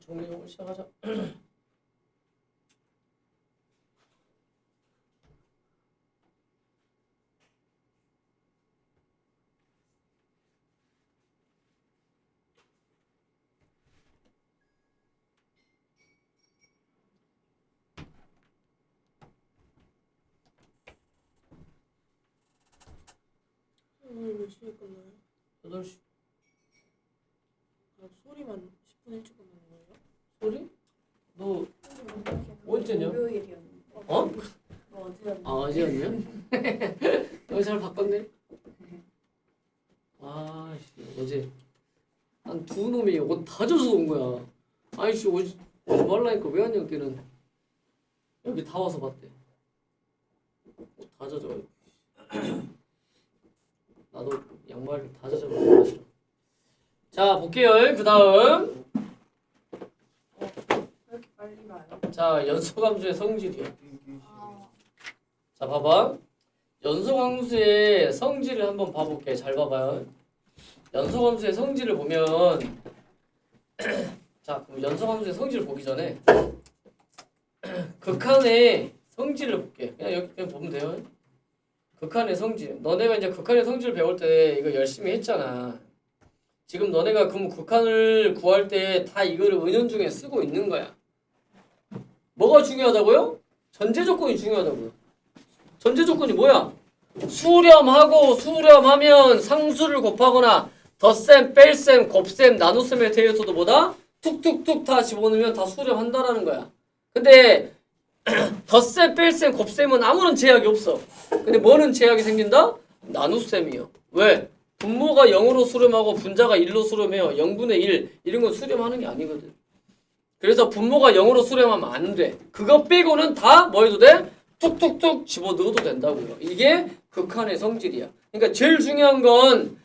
정리하고 시작하자. 오늘 몇 시에 끝나요? 8시. 소리만 10분 일찍 끝나는 거예요? 소리? 너 언제냐? 목요일이었는데. 어? 어제였는데. 어제였냐? 너 잘 바꿨네? 어제 한 두 놈이 옷 다 젖어서 온 거야. 아이씨 오지 말라니까 왜 왔냐 걔는. 여기 다 와서 봤대. 옷 다 젖어가지고. 나도 양말 다 젖어가지고 싫어. 자 볼게요. 그 다음 왜 이렇게 빨리 가요? 자 연소함수의 성질이요. 아, 자 봐봐. 연소함수의 성질을 한번 봐볼게. 잘 봐봐요. 연소함수의 성질을 보면 자 그럼 연소함수의 성질을 보기 전에 극한의 성질을 볼게. 그냥 여기 그냥 보면 돼요. 극한의 성질. 너네가 이제 극한의 성질을 배울 때 이거 열심히 했잖아. 지금 너네가 그럼 극한을 구할 때 다 이거를 은연중에 쓰고 있는 거야. 뭐가 중요하다고요? 전제 조건이 중요하다고요. 전제 조건이 뭐야? 수렴하고 수렴하면 상수를 곱하거나 덧셈, 뺄셈, 곱셈, 나눗셈에 대해서도 뭐다? 툭툭툭 다 집어넣으면 다 수렴한다라는 거야. 근데 덧셈, 뺄셈, 곱셈은 아무런 제약이 없어. 근데 뭐는 제약이 생긴다? 나눗셈이요. 왜? 분모가 0으로 수렴하고 분자가 1로 수렴해요. 0분의 1 이런 건 수렴하는 게 아니거든. 그래서 분모가 0으로 수렴하면 안 돼. 그거 빼고는 다 뭐 해도 돼? 툭툭툭 집어넣어도 된다고요. 이게 극한의 성질이야. 그러니까 제일 중요한 건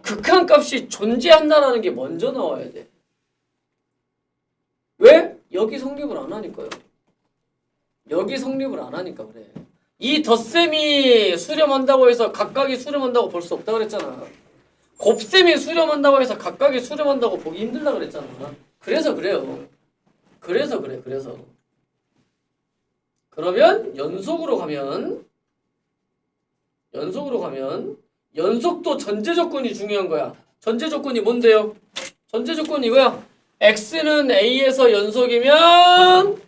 극한값이 존재한다라는 게 먼저 나와야 돼. 왜? 여기 성립을 안 하니까요. 여기 성립을 안 하니까 그래. 이 덧셈이 수렴한다고 해서 각각이 수렴한다고 볼 수 없다 그랬잖아. 곱셈이 수렴한다고 해서 각각이 수렴한다고 보기 힘들다 그랬잖아. 그래서 그래요. 그래서 그래. 그래서 그러면 연속으로 가면 연속도 전제 조건이 중요한 거야. 전제 조건이 뭔데요? 전제 조건이 이거야. x는 a에서 연속이면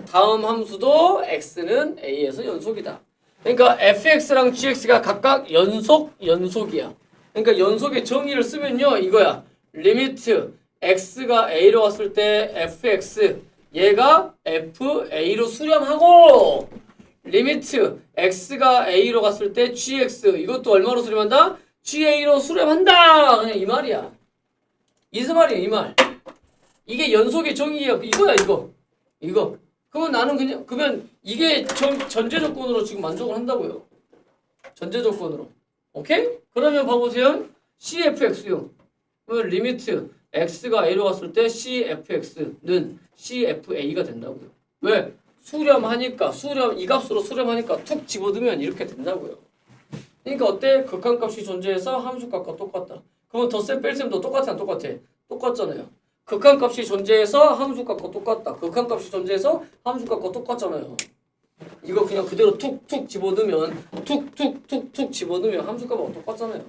다음 함수도 x는 a에서 연속이다. 그러니까 fx랑 gx가 각각 연속이야. 그러니까 연속의 정의를 쓰면요 이거야. 리미트 x가 a로 왔을 때 fx 얘가 fa로 수렴하고 리미트 x가 a로 갔을 때 gx 이것도 얼마로 수렴한다? GA로 수렴한다. 그냥 이 말이야. 이 말이야, 이 말. 이게 연속의 정의야. 이거야, 이거. 그러면 나는 그러면 이게 전제 조건으로 지금 만족을 한다고요. 전제 조건으로. 오케이? 그러면 봐보세요. CFX요. 그러면 리미트 x가 a로 갔을 때 CFX는 CFA가 된다고요. 왜? 수렴하니까 이 값으로 수렴하니까 툭 집어두면 이렇게 된다고요. 그러니까 어때? 극한값이 존재해서 함수값과 똑같다. 그러면 덧셈 뺄셈도 똑같아 안 똑같아? 똑같잖아요. 극한값이 존재해서 함수값과 똑같다. 극한값이 존재해서 함수값과 똑같잖아요. 이거 그냥 그대로 툭툭 집어넣으면 툭툭툭툭 집어넣으면 함수값하고 똑같잖아요.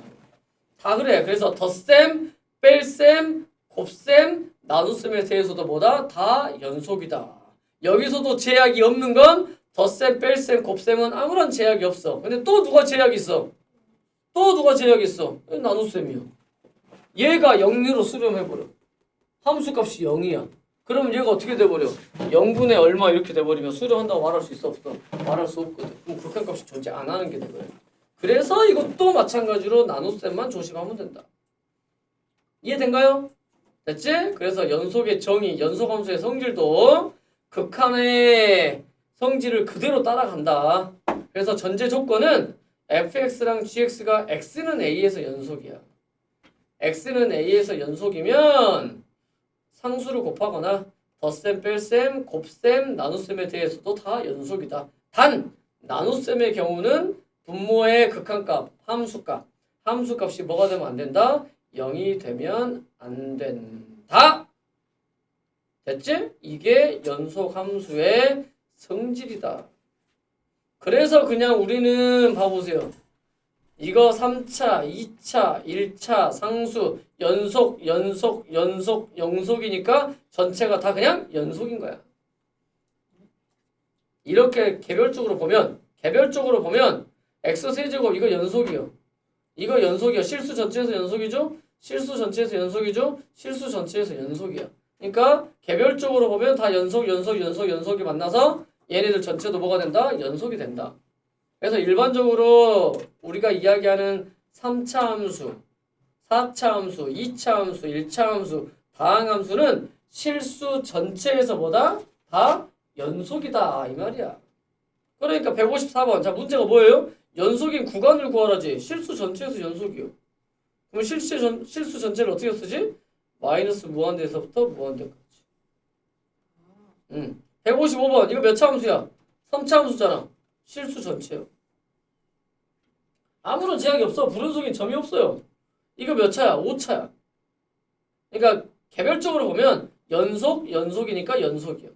다 그래. 그래서 덧셈, 뺄셈, 곱셈, 나눗셈에 대해서도 뭐다? 다 연속이다. 여기서도 제약이 없는 건 덧셈, 뺄셈, 곱셈은 아무런 제약이 없어. 근데 또 누가 제약이 있어? 나눗셈이요. 얘가 0으로 수렴해버려. 함수값이 0이야. 그러면 얘가 어떻게 돼버려? 0분의 얼마 이렇게 돼버리면 수렴한다고 말할 수 있어 없어? 말할 수 없거든. 그럼 극한값이 존재 안 하는 게 돼버려. 그래서 이것도 마찬가지로 나눗셈만 조심하면 된다. 이해된가요? 됐지? 그래서 연속의 정의, 연속함수의 성질도 극한의 성질을 그대로 따라간다. 그래서 전제 조건은 fx랑 gx가 x는 a에서 연속이야. x는 a에서 연속이면 상수를 곱하거나 덧셈, 뺄셈, 곱셈, 나눗셈에 대해서도 다 연속이다. 단 나눗셈의 경우는 분모의 극한값, 함수값이 뭐가 되면 안 된다? 0이 되면 안 된다. 됐지? 이게 연속함수의 성질이다. 그래서 그냥 우리는 봐보세요. 이거 3차, 2차, 1차 상수 연속이니까 전체가 다 그냥 연속인 거야. 이렇게 개별적으로 보면 x세제곱 이거 연속이요. 이거 연속이야. 실수 전체에서 연속이죠? 실수 전체에서 연속이야. 그러니까 개별적으로 보면 다 연속이 만나서 얘네들 전체도 뭐가 된다? 연속이 된다. 그래서 일반적으로 우리가 이야기하는 3차 함수, 4차 함수, 2차 함수, 1차 함수, 다항함수는 실수 전체에서 뭐다? 다 연속이다 이 말이야. 그러니까 154번. 자, 문제가 뭐예요? 연속인 구간을 구하라지. 실수 전체에서 연속이요. 그럼 실수 전체를 어떻게 쓰지? 마이너스 무한대에서부터 무한대까지. 155번. 이거 몇 차 함수야? 3차 함수잖아. 실수 전체요. 아무런 제약이 없어. 불연속인 점이 없어요. 이거 몇 차야? 5차야. 그러니까 개별적으로 보면 연속이니까 연속이요.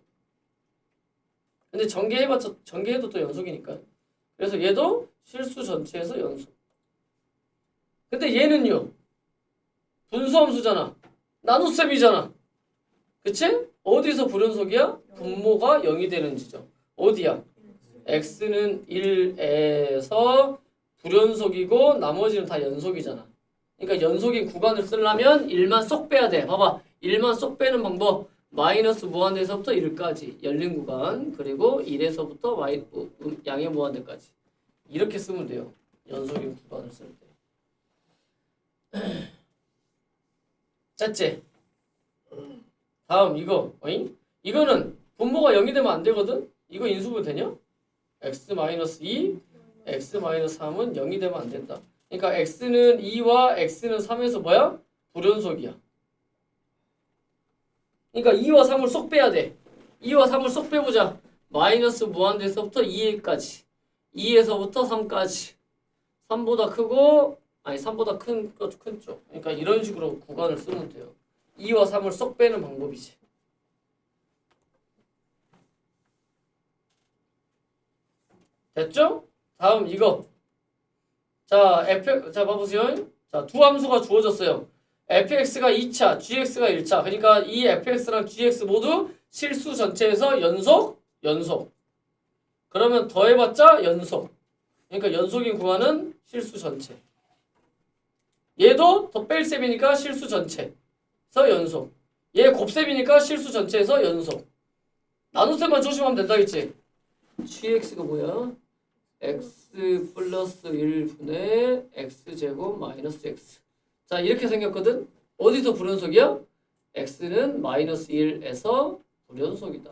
근데 전개해도 또 연속이니까. 그래서 얘도 실수 전체에서 연속. 근데 얘는요. 분수함수잖아. 나눗셈이잖아. 그치? 어디서 불연속이야? 분모가 0이 되는 지점. 어디야? x는 1에서 불연속이고 나머지는 다 연속이잖아. 그러니까 연속인 구간을 쓰려면 1만 쏙 빼야 돼. 봐봐. 1만 쏙 빼는 방법. 마이너스 무한대에서부터 1까지 열린 구간. 그리고 1에서부터 양의 무한대까지. 이렇게 쓰면 돼요. 연속인 구간을 쓸 때. 짰지? 다음 이거. 이거는 분모가 0이 되면 안 되거든? 이거 인수분 되냐? x-2, x-3은 0이 되면 안 된다. 그러니까 x는 2와 x는 3에서 뭐야? 불연속이야. 그러니까 2와 3을 쏙 빼야 돼. 2와 3을 쏙 빼보자. 마이너스 무한대에서부터 2까지. 2에서부터 3까지. 3보다 크고, 아니 3보다 큰 쪽. 그러니까 이런 식으로 구간을 쓰면 돼요. 2와 3을 쏙 빼는 방법이지. 됐죠? 다음 이거. 자, 봐보세요. 자, 두 함수가 주어졌어요. fx가 2차, gx가 1차. 그러니까 이 fx랑 gx 모두 실수 전체에서 연속. 그러면 더해봤자 연속. 그러니까 연속인 구간은 실수 전체. 얘도 더 뺄셈이니까 실수 전체에서 연속. 얘 곱셈이니까 실수 전체에서 연속. 나눗셈만 조심하면 된다겠지? gx가 뭐야? x 플러스 1분의 x제곱 마이너스 x. 자, 이렇게 생겼거든? 어디서 불연속이야? x는 마이너스 1에서 불연속이다.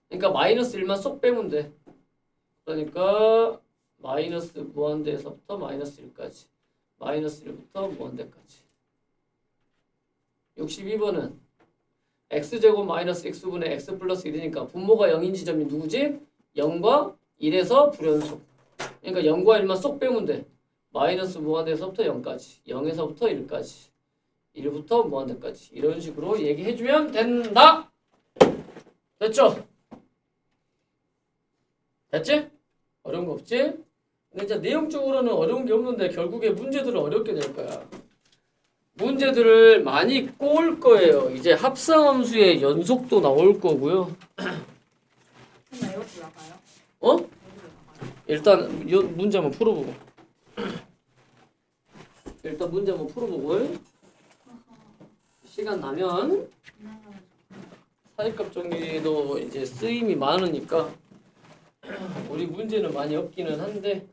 그러니까 마이너스 1만 쏙 빼면 돼. 그러니까 마이너스 무한대에서부터 마이너스 1까지. 마이너스 1부터 무한대까지. 62번은 x제곱 마이너스 x분의 x 플러스 1이니까 분모가 0인 지점이 누구지? 0과 1에서 불연속. 그러니까 0과 1만 쏙 빼면 돼. 마이너스 무한대에서부터 0까지. 0에서부터 1까지. 1부터 무한대까지. 이런 식으로 얘기해주면 된다. 됐죠? 됐지? 어려운 거 없지? 근데 이제 내용적으로는 어려운 게 없는데 결국에 문제들을 어렵게 될 거야. 문제들을 많이 꼬을 거예요. 이제 합성함수의 연속도 나올 거고요. 그럼 이것도 나가요? 어? 이것도 나가요? 일단 문제 한번 풀어보고. 일단 문제 한번 풀어보고. 시간 나면 사직값 정리도 이제 쓰임이 많으니까 우리 문제는 많이 없기는 한데,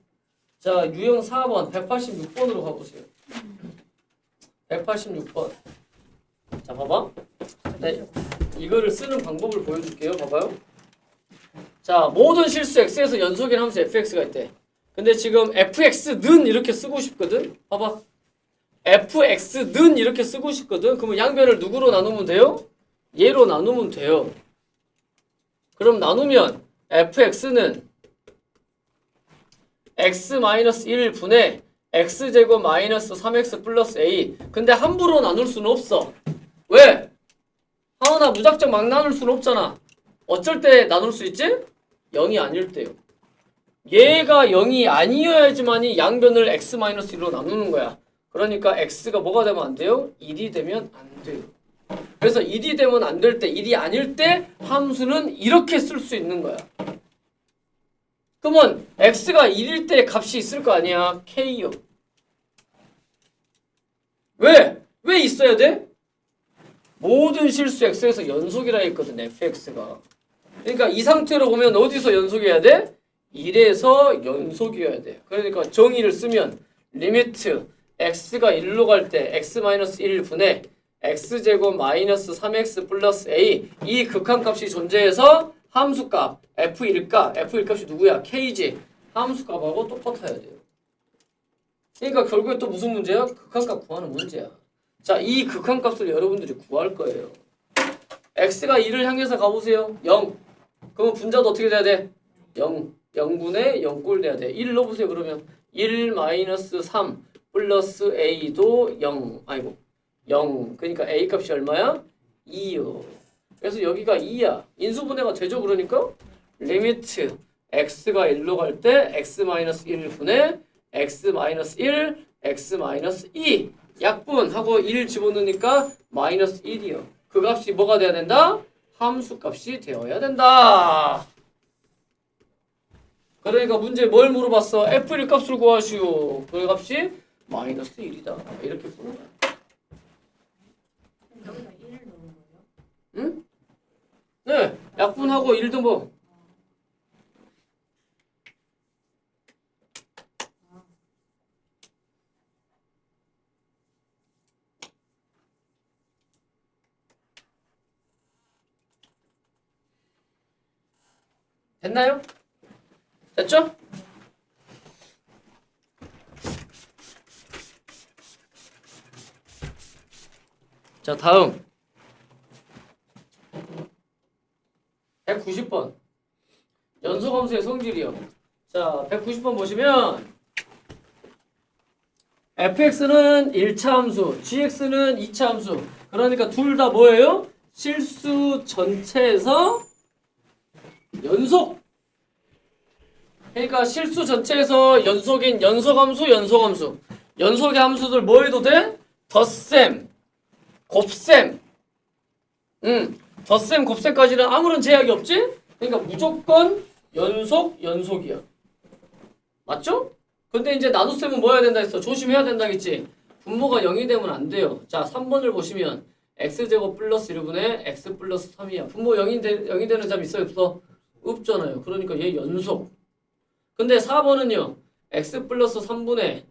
자, 유형 4번 186번으로 가보세요. 186번. 자, 봐봐. 네, 이거를 쓰는 방법을 보여줄게요. 봐봐요. 자, 모든 실수 x에서 연속인 함수 fx가 있대. 근데 지금 fx는 이렇게 쓰고 싶거든. 봐봐. fx는 이렇게 쓰고 싶거든. 그러면 양변을 누구로 나누면 돼요? 얘로 나누면 돼요. 그럼 나누면 fx는 x-1분의 x제곱 마이너스 3x 플러스 a. 근데 함부로 나눌 수는 없어. 왜? 하나 무작정 막 나눌 수는 없잖아. 어쩔 때 나눌 수 있지? 0이 아닐 때요. 얘가 0이 아니어야지만이 양변을 x-1로 나누는 거야. 그러니까 x가 뭐가 되면 안 돼요? 1이 되면 안 돼요. 그래서 1이 되면 안 될 때, 1이 아닐 때 함수는 이렇게 쓸 수 있는 거야. 그러면 x가 1일 때 값이 있을 거 아니야? k요. 왜? 왜 있어야 돼? 모든 실수 x에서 연속이라 했거든, fx가. 그러니까 이 상태로 보면 어디서 연속해야 돼? 1에서 연속이어야 돼. 그러니까 정의를 쓰면 리미트 x가 1로 갈 때 x-1분의 x제곱 마이너스 3x 플러스 a, 이 극한값이 존재해서 함수값 f1값이 누구야? k지. 함수값하고 똑같아야 돼요. 그러니까 결국에 또 무슨 문제야? 극한값 구하는 문제야. 자, 이 극한값을 여러분들이 구할 거예요. x가 2를 향해서 가보세요. 0. 그러면 분자도 어떻게 돼야 돼? 0. 0분의 0꼴 돼야 돼. 1 넣어보세요. 그러면 1 마이너스 3 플러스 a도 0. 아이고 0. 그러니까 a 값이 얼마야? 2요. 그래서 여기가 2야. 인수분해가 되죠. 그러니까 리미트 x가 1로 갈 때 x-1분의 x-1, x-2 약분하고 1 집어넣으니까 마이너스 1이요. 그 값이 뭐가 돼야 된다? 함수값이 되어야 된다. 그러니까 문제 뭘 물어봤어? f1 값을 구하시오. 그 값이 마이너스 1이다. 이렇게 푸는 거야. 여기다 1을 넣은 거예요? 응? 네. 약분하고 1등분. 됐나요? 됐죠? 자, 다음 190번 연속함수의 성질이요. 자, 190번 보시면 fx는 1차 함수, gx는 2차 함수. 그러니까 둘 다 뭐예요? 실수 전체에서 연속. 그러니까 실수 전체에서 연속인 연속함수, 연속함수. 연속의 함수들 뭐 해도 돼? 덧셈, 곱셈. 덧셈, 곱셈까지는 아무런 제약이 없지? 그러니까 무조건 연속, 연속이야. 맞죠? 근데 이제 나눗셈은 뭐 해야 된다 했어? 조심해야 된다겠지? 분모가 0이 되면 안 돼요. 자, 3번을 보시면 x제곱 플러스 1분의 x 플러스 3이야. 분모 0이 되는 점 있어요? 없어? 없잖아요. 그러니까 얘 연속. 근데 4번은요. x 플러스 3분의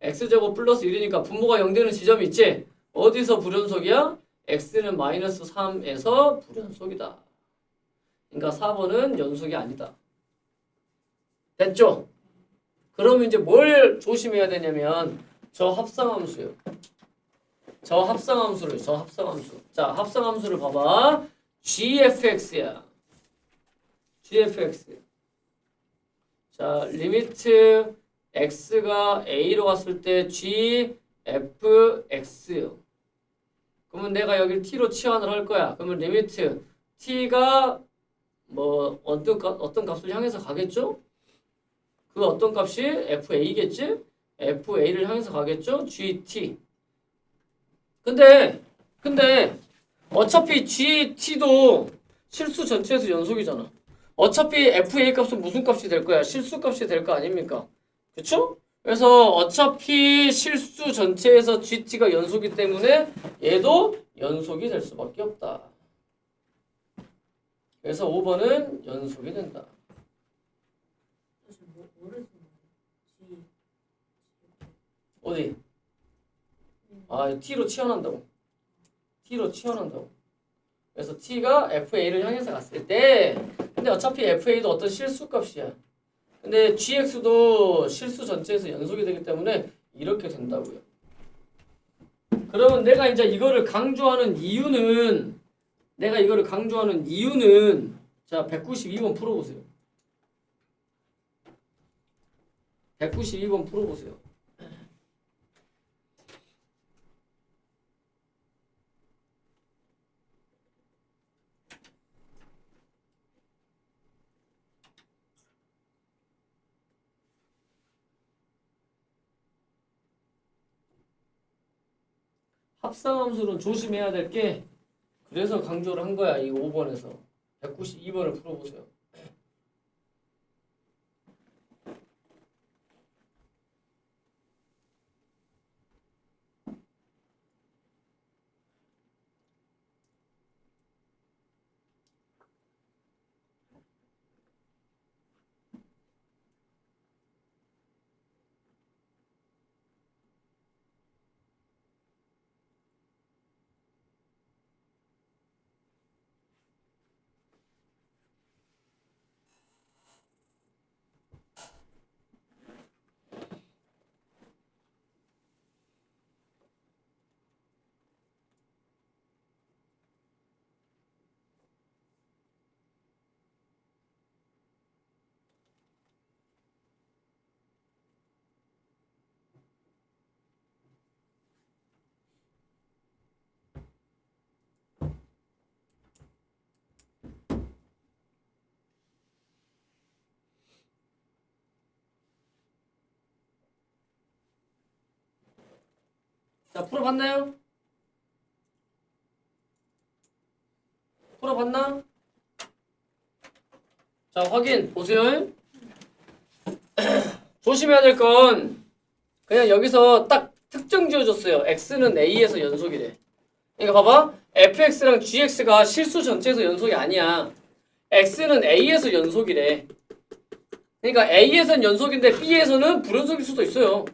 x제곱 플러스 1이니까 분모가 0 되는 지점이 있지? 어디서 불연속이야? x는 마이너스 3에서 불연속이다. 그러니까 4번은 연속이 아니다. 됐죠? 그러면 이제 뭘 조심해야 되냐면 저 합성함수요. 저 합성함수를 자, 합성함수를 봐봐. gfx야. gfx. 자, 리미트 x가 a로 갔을 때 gfx. 그러면 내가 여기를 t로 치환을 할 거야. 그러면 리미트 t가 뭐 어떤 값을 향해서 가겠죠? 그 어떤 값이 fa겠지? fa를 향해서 가겠죠? gt. 근데 어차피 gt도 실수 전체에서 연속이잖아. 어차피 fa 값은 무슨 값이 될 거야? 실수 값이 될 거 아닙니까? 그쵸? 그래서 어차피 실수 전체에서 gt가 연속이기 때문에 얘도 연속이 될 수밖에 없다. 그래서 5번은 연속이 된다. 뭐를 쓰는 거예요? 어디? 아, t로 치환한다고. t로 치환한다고. 그래서 t가 fa를 향해서 갔을 때, 근데 어차피 fa도 어떤 실수 값이야. 근데 gx도 실수 전체에서 연속이 되기 때문에 이렇게 된다고요. 그러면 내가 이제 이거를 강조하는 이유는 자, 192번 풀어보세요. 192번 풀어보세요. 합성함수는 조심해야 될 게 그래서 강조를 한 거야. 이 5번에서 192번을 풀어보세요. 자, 풀어봤나요? 풀어봤나? 자, 확인 보세요. 조심해야 될 건 그냥 여기서 딱 특정 지어줬어요. x는 a에서 연속이래. 그러니까 봐봐. fx랑 gx가 실수 전체에서 연속이 아니야. x는 a에서 연속이래. 그러니까 a에서는 연속인데 b에서는 불연속일 수도 있어요.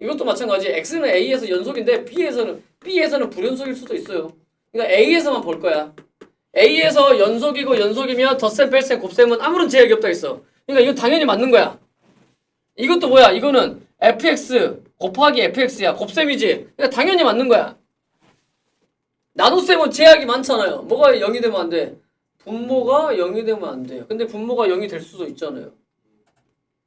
이것도 마찬가지. x는 a에서 연속인데 b에서는 불연속일 수도 있어요. 그러니까 a에서만 볼 거야. a에서 연속이면 덧셈, 뺄셈, 곱셈은 아무런 제약이 없다 했어. 그러니까 이건 당연히 맞는 거야. 이것도 뭐야? 이거는 fx 곱하기 fx야. 곱셈이지. 그러니까 당연히 맞는 거야. 나눗셈은 제약이 많잖아요. 뭐가 0이 되면 안 돼? 분모가 0이 되면 안 돼요. 근데 분모가 0이 될 수도 있잖아요.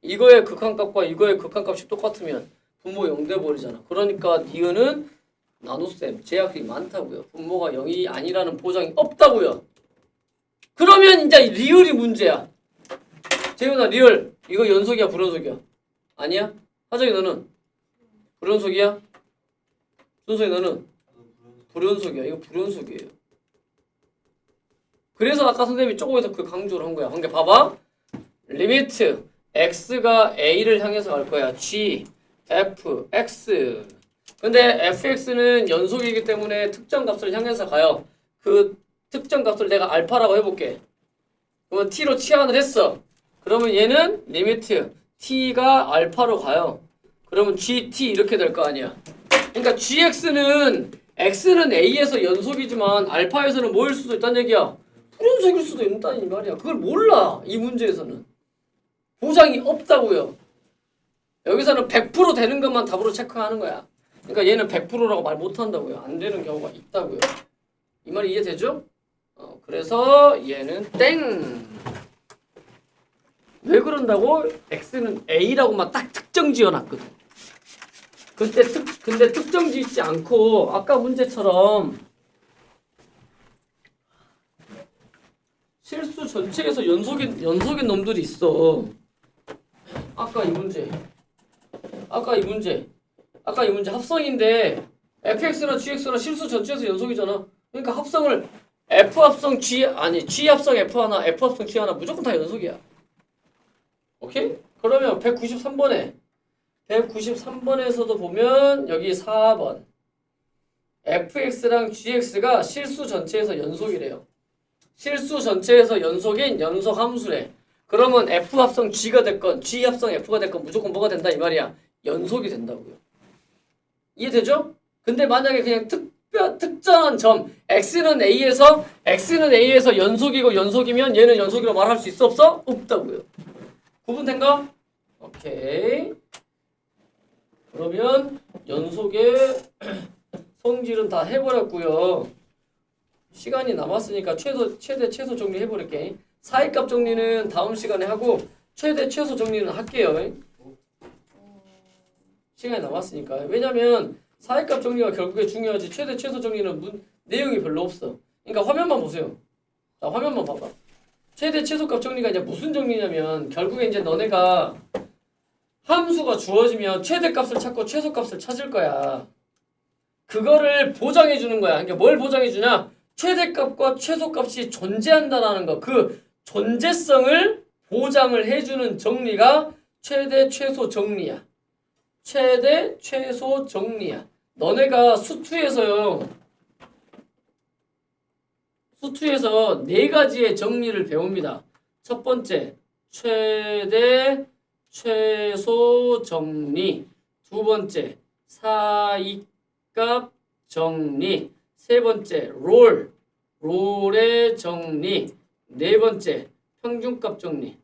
이거의 극한값과 이거의 극한값이 똑같으면 분모 0 돼버리잖아. 그러니까 니은은 나눗셈 제약이 많다고요. 분모가 0이 아니라는 보장이 없다고요. 그러면 이제 리을이 문제야. 재훈아, 리을 이거 연속이야 불연속이야? 아니야? 하정이 너는? 불연속이야? 준석이 너는? 불연속이야. 이거 불연속이에요. 그래서 아까 선생님이 조금에서 그 강조를 한 거야. 한게 봐봐. 리미트 x가 a를 향해서 갈 거야. g, f, x. 근데 fx는 연속이기 때문에 특정 값을 향해서 가요. 그 특정 값을 내가 알파라고 해볼게. 그러면 t로 치환을 했어. 그러면 얘는 리미트 t가 알파로 가요. 그러면 gt 이렇게 될 거 아니야. 그러니까 gx는 x는 a에서 연속이지만 알파에서는 뭐일 수도 있다는 얘기야. 불연속일 수도 있다는 말이야. 그걸 몰라. 이 문제에서는. 보장이 없다고요. 여기서는 100% 되는 것만 답으로 체크하는 거야. 그러니까 얘는 100%라고 말 못한다고요. 안 되는 경우가 있다고요. 이 말이 이해되죠? 그래서 얘는 땡. 왜 그런다고? x는 a라고만 딱 특정 지어놨거든. 근데 특정 짓지 않고 아까 문제처럼 실수 전체에서 연속인 놈들이 있어. 아까 이 문제 합성인데 fx나 gx나 실수 전체에서 연속이잖아. 그러니까 합성을 f 합성 g 합성 f 하나, f 합성 g 하나 무조건 다 연속이야. 오케이? 그러면 193번에서도 보면 여기 4번 fx랑 gx가 실수 전체에서 연속이래요. 실수 전체에서 연속인 연속 함수래. 그러면 f 합성 g가 됐건 g 합성 f가 됐건 무조건 뭐가 된다 이 말이야. 연속이 된다고요. 이해되죠? 근데 만약에 그냥 특정한 점 x는 a에서 연속이고 연속이면 얘는 연속이라고 말할 수 있어 없어? 없다고요. 구분된가? 오케이. 그러면 연속의 성질은 다 해버렸고요. 시간이 남았으니까 최대 최소 정리 해버릴게. 사이값 정리는 다음 시간에 하고 최대 최소 정리는 할게요. 시간이 남았으니까. 왜냐면 사이값 정리가 결국에 중요하지 최대 최소 정리는 내용이 별로 없어. 그러니까 화면만 보세요. 자, 화면만 봐봐. 최대 최소값 정리가 이제 무슨 정리냐면 결국에 이제 너네가 함수가 주어지면 최대값을 찾고 최소값을 찾을 거야. 그거를 보장해 주는 거야. 그러니까 뭘 보장해 주냐? 최대값과 최소값이 존재한다라는 거. 그 존재성을 보장을 해주는 정리가 최대 최소 정리야. 최대 최소 정리야. 너네가 수투에서 네 가지의 정리를 배웁니다. 첫 번째, 최대 최소 정리. 두 번째, 사이값 정리. 세 번째, 롤의 정리. 네 번째, 평균값 정리.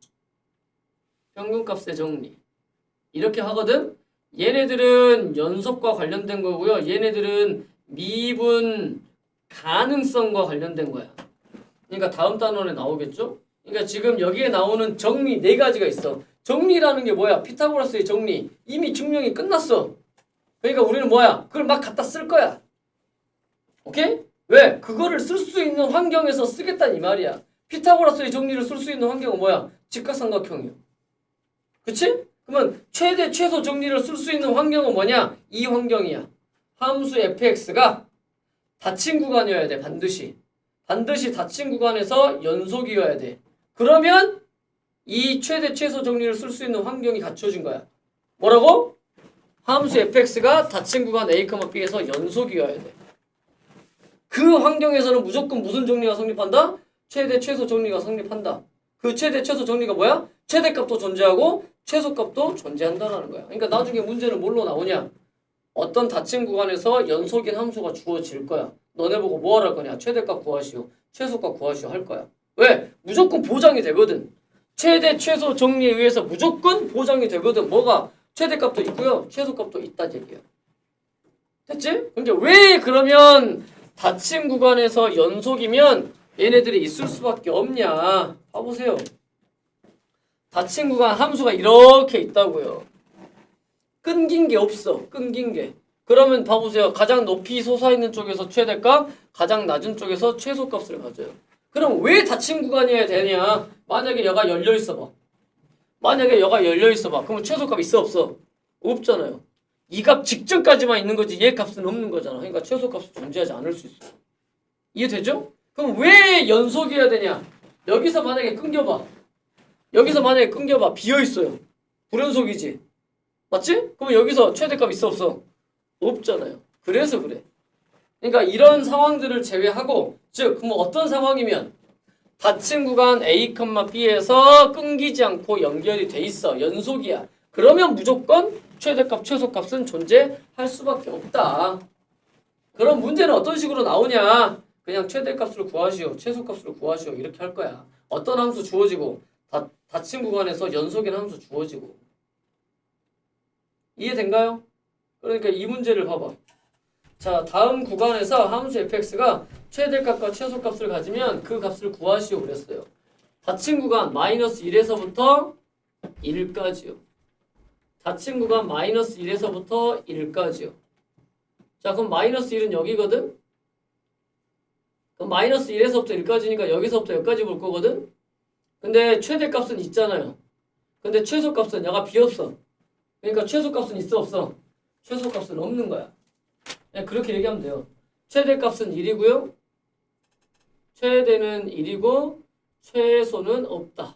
평균값의 정리. 이렇게 하거든? 얘네들은 연속과 관련된 거고요. 얘네들은 미분 가능성과 관련된 거야. 그러니까 다음 단원에 나오겠죠? 그러니까 지금 여기에 나오는 정리 네 가지가 있어. 정리라는 게 뭐야? 피타고라스의 정리. 이미 증명이 끝났어. 그러니까 우리는 뭐야? 그걸 막 갖다 쓸 거야. 오케이? 왜? 그거를 쓸 수 있는 환경에서 쓰겠다는 이 말이야. 피타고라스의 정리를 쓸 수 있는 환경은 뭐야? 직각삼각형이요. 그치? 그러면 최대 최소 정리를 쓸 수 있는 환경은 뭐냐? 이 환경이야. 함수 fx가 닫힌 구간이어야 돼. 반드시 닫힌 구간에서 연속이어야 돼. 그러면 이 최대 최소 정리를 쓸 수 있는 환경이 갖춰진 거야. 뭐라고? 함수 fx가 닫힌 구간 a, b에서 연속이어야 돼. 그 환경에서는 무조건 무슨 정리가 성립한다? 최대 최소 정리가 성립한다. 그 최대 최소 정리가 뭐야? 최대값도 존재하고 최소값도 존재한다는 거야. 그러니까 나중에 문제는 뭘로 나오냐? 어떤 닫힌 구간에서 연속인 함수가 주어질 거야. 너네 보고 뭐 할 거냐? 최대값 구하시오, 최소값 구하시오 할 거야. 왜? 무조건 보장이 되거든. 최대 최소 정리에 의해서 무조건 보장이 되거든. 뭐가? 최대값도 있고요, 최소값도 있다는 얘기야. 됐지? 근데 왜 그러면 닫힌 구간에서 연속이면 얘네들이 있을 수밖에 없냐? 봐보세요. 닫힌 구간 함수가 이렇게 있다고요. 끊긴 게 없어. 끊긴 게. 그러면 봐보세요. 가장 높이 솟아있는 쪽에서 최대값, 가장 낮은 쪽에서 최소값을 가져요. 그럼 왜 닫힌 구간이어야 되냐? 만약에 여가 열려있어 봐. 그러면 최소값 있어 없어? 없잖아요. 이 값 직전까지만 있는 거지 얘 값은 없는 거잖아. 그러니까 최소값은 존재하지 않을 수 있어. 이해되죠? 그럼 왜 연속이어야 되냐? 여기서 만약에 끊겨봐. 비어있어요. 불연속이지. 맞지? 그럼 여기서 최대값 있어 없어? 없잖아요. 그래서 그래. 그러니까 이런 상황들을 제외하고, 즉 그럼 어떤 상황이면 닫힌 구간 A, B에서 끊기지 않고 연결이 돼 있어. 연속이야. 그러면 무조건 최대값, 최소값은 존재할 수밖에 없다. 그럼 문제는 어떤 식으로 나오냐? 그냥 최대값을 구하시오, 최소값을 구하시오 이렇게 할 거야. 어떤 함수 주어지고 닫힌 구간에서 연속인 함수 주어지고. 이해된가요? 그러니까 이 문제를 봐봐. 자, 다음 구간에서 함수 fx가 최대값과 최소값을 가지면 그 값을 구하시오 그랬어요. 닫힌 구간 마이너스 1에서부터 1까지요. 닫힌 구간 마이너스 1에서부터 1까지요. 자, 그럼 마이너스 1은 여기거든? 그럼 마이너스 1에서부터 1까지니까 여기서부터 여기까지 볼 거거든? 근데 최대값은 있잖아요. 근데 최소값은 얘가 비없어. 그러니까 최소값은 있어 없어? 최소값은 없는 거야. 그냥 그렇게 얘기하면 돼요. 최대값은 1이고요. 최대는 1이고 최소는 없다.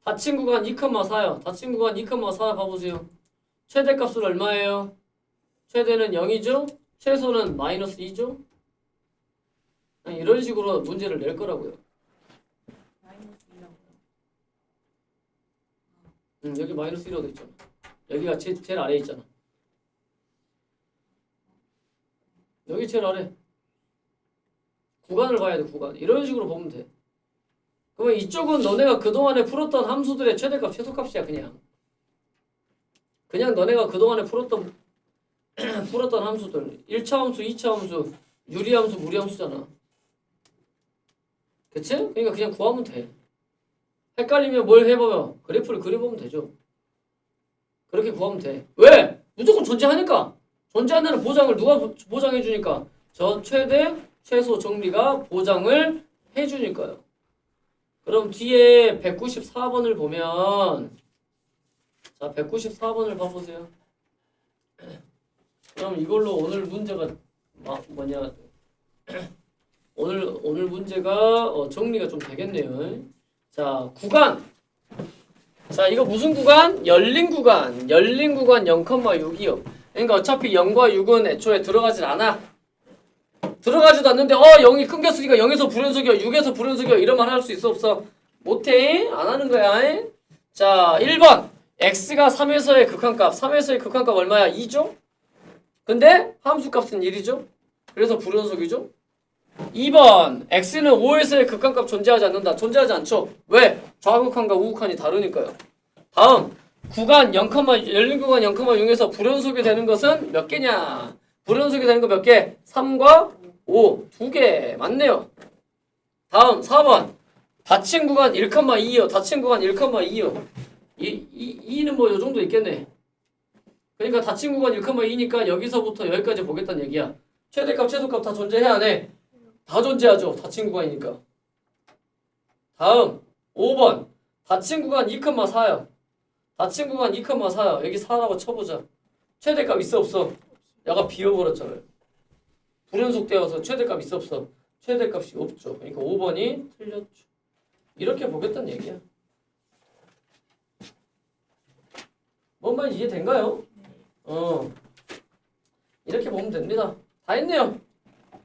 닫힌 구간 2,4요. 닫힌 구간 2,4 봐보세요. 최대값은 얼마예요? 최대는 0이죠? 최소는 마이너스 2죠? 이런 식으로 문제를 낼 거라고요. 마이너스 2라고요. 여기 마이너스 1이라고 돼 있잖아. 여기가 제일 아래에 있잖아. 여기 제일 아래. 구간을 봐야 돼, 구간. 이런 식으로 보면 돼. 그러면 이쪽은 너네가 그동안에 풀었던 함수들의 최대값, 최소값이야, 그냥. 그냥 너네가 그동안에 풀었던 함수들. 1차 함수, 2차 함수, 유리함수, 무리함수잖아. 그치? 그러니까 그냥 구하면 돼. 헷갈리면 뭘 해보면 그래프를 그려보면 되죠. 그렇게 구하면 돼. 왜? 무조건 존재하니까. 존재한다는 보장을 누가 보장해주니까? 저 최대, 최소 정리가 보장을 해주니까요. 그럼 뒤에 194번을 보면 자, 194번을 봐보세요. 그럼 이걸로 오늘 문제가 뭐냐? 오늘 문제가 정리가 좀 되겠네요. 자, 구간. 자, 이거 무슨 구간? 열린 구간. 열린 구간 0,6이요. 그러니까 어차피 0과 6은 애초에 들어가질 않아. 들어가지도 않는데 0이 끊겼으니까 0에서 불연속이야, 6에서 불연속이야 이런 말 할 수 있어 없어? 못해. 안 하는 거야. 자, 1번. x가 3에서의 극한값. 3에서의 극한값 얼마야? 2죠? 근데 함수값은 1이죠? 그래서 불연속이죠? 2번. x는 5에서의 극한값 존재하지 않는다. 존재하지 않죠? 왜? 좌극한과 우극한이 다르니까요. 다음. 구간 0, 열린 구간 0,6에서 불연속이 되는 것은 몇 개냐? 불연속이 되는 거 몇 개? 3과 5. 2개. 맞네요. 다음 4번. 닫힌 구간 1,2요. 닫힌 구간 1,2요. 2는 뭐 요 정도 있겠네. 그러니까 닫힌 구간 1,2니까 여기서부터 여기까지 보겠다는 얘기야. 최대값, 최소값 다 존재해야 안 해? 다 존재하죠. 닫힌 구간이니까. 다음 5번. 닫힌 구간 2,4요. 닫힌 구간 2,4요. 여기 4라고 쳐보자. 최대값 있어 없어? 얘가 비워버렸잖아요. 불연속되어서 최대값 있어 없어? 최대값이 없죠. 그러니까 5번이 틀렸죠. 이렇게 보겠다는 얘기야. 뭔 말인지 이해된가요? 이렇게 보면 됩니다. 다 했네요.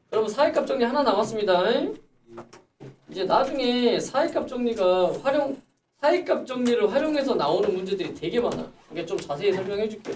그러면 사이값 정리 하나 남았습니다. 이제 나중에 사이값 정리를 활용해서 나오는 문제들이 되게 많아. 이게 좀 자세히 설명해 줄게요.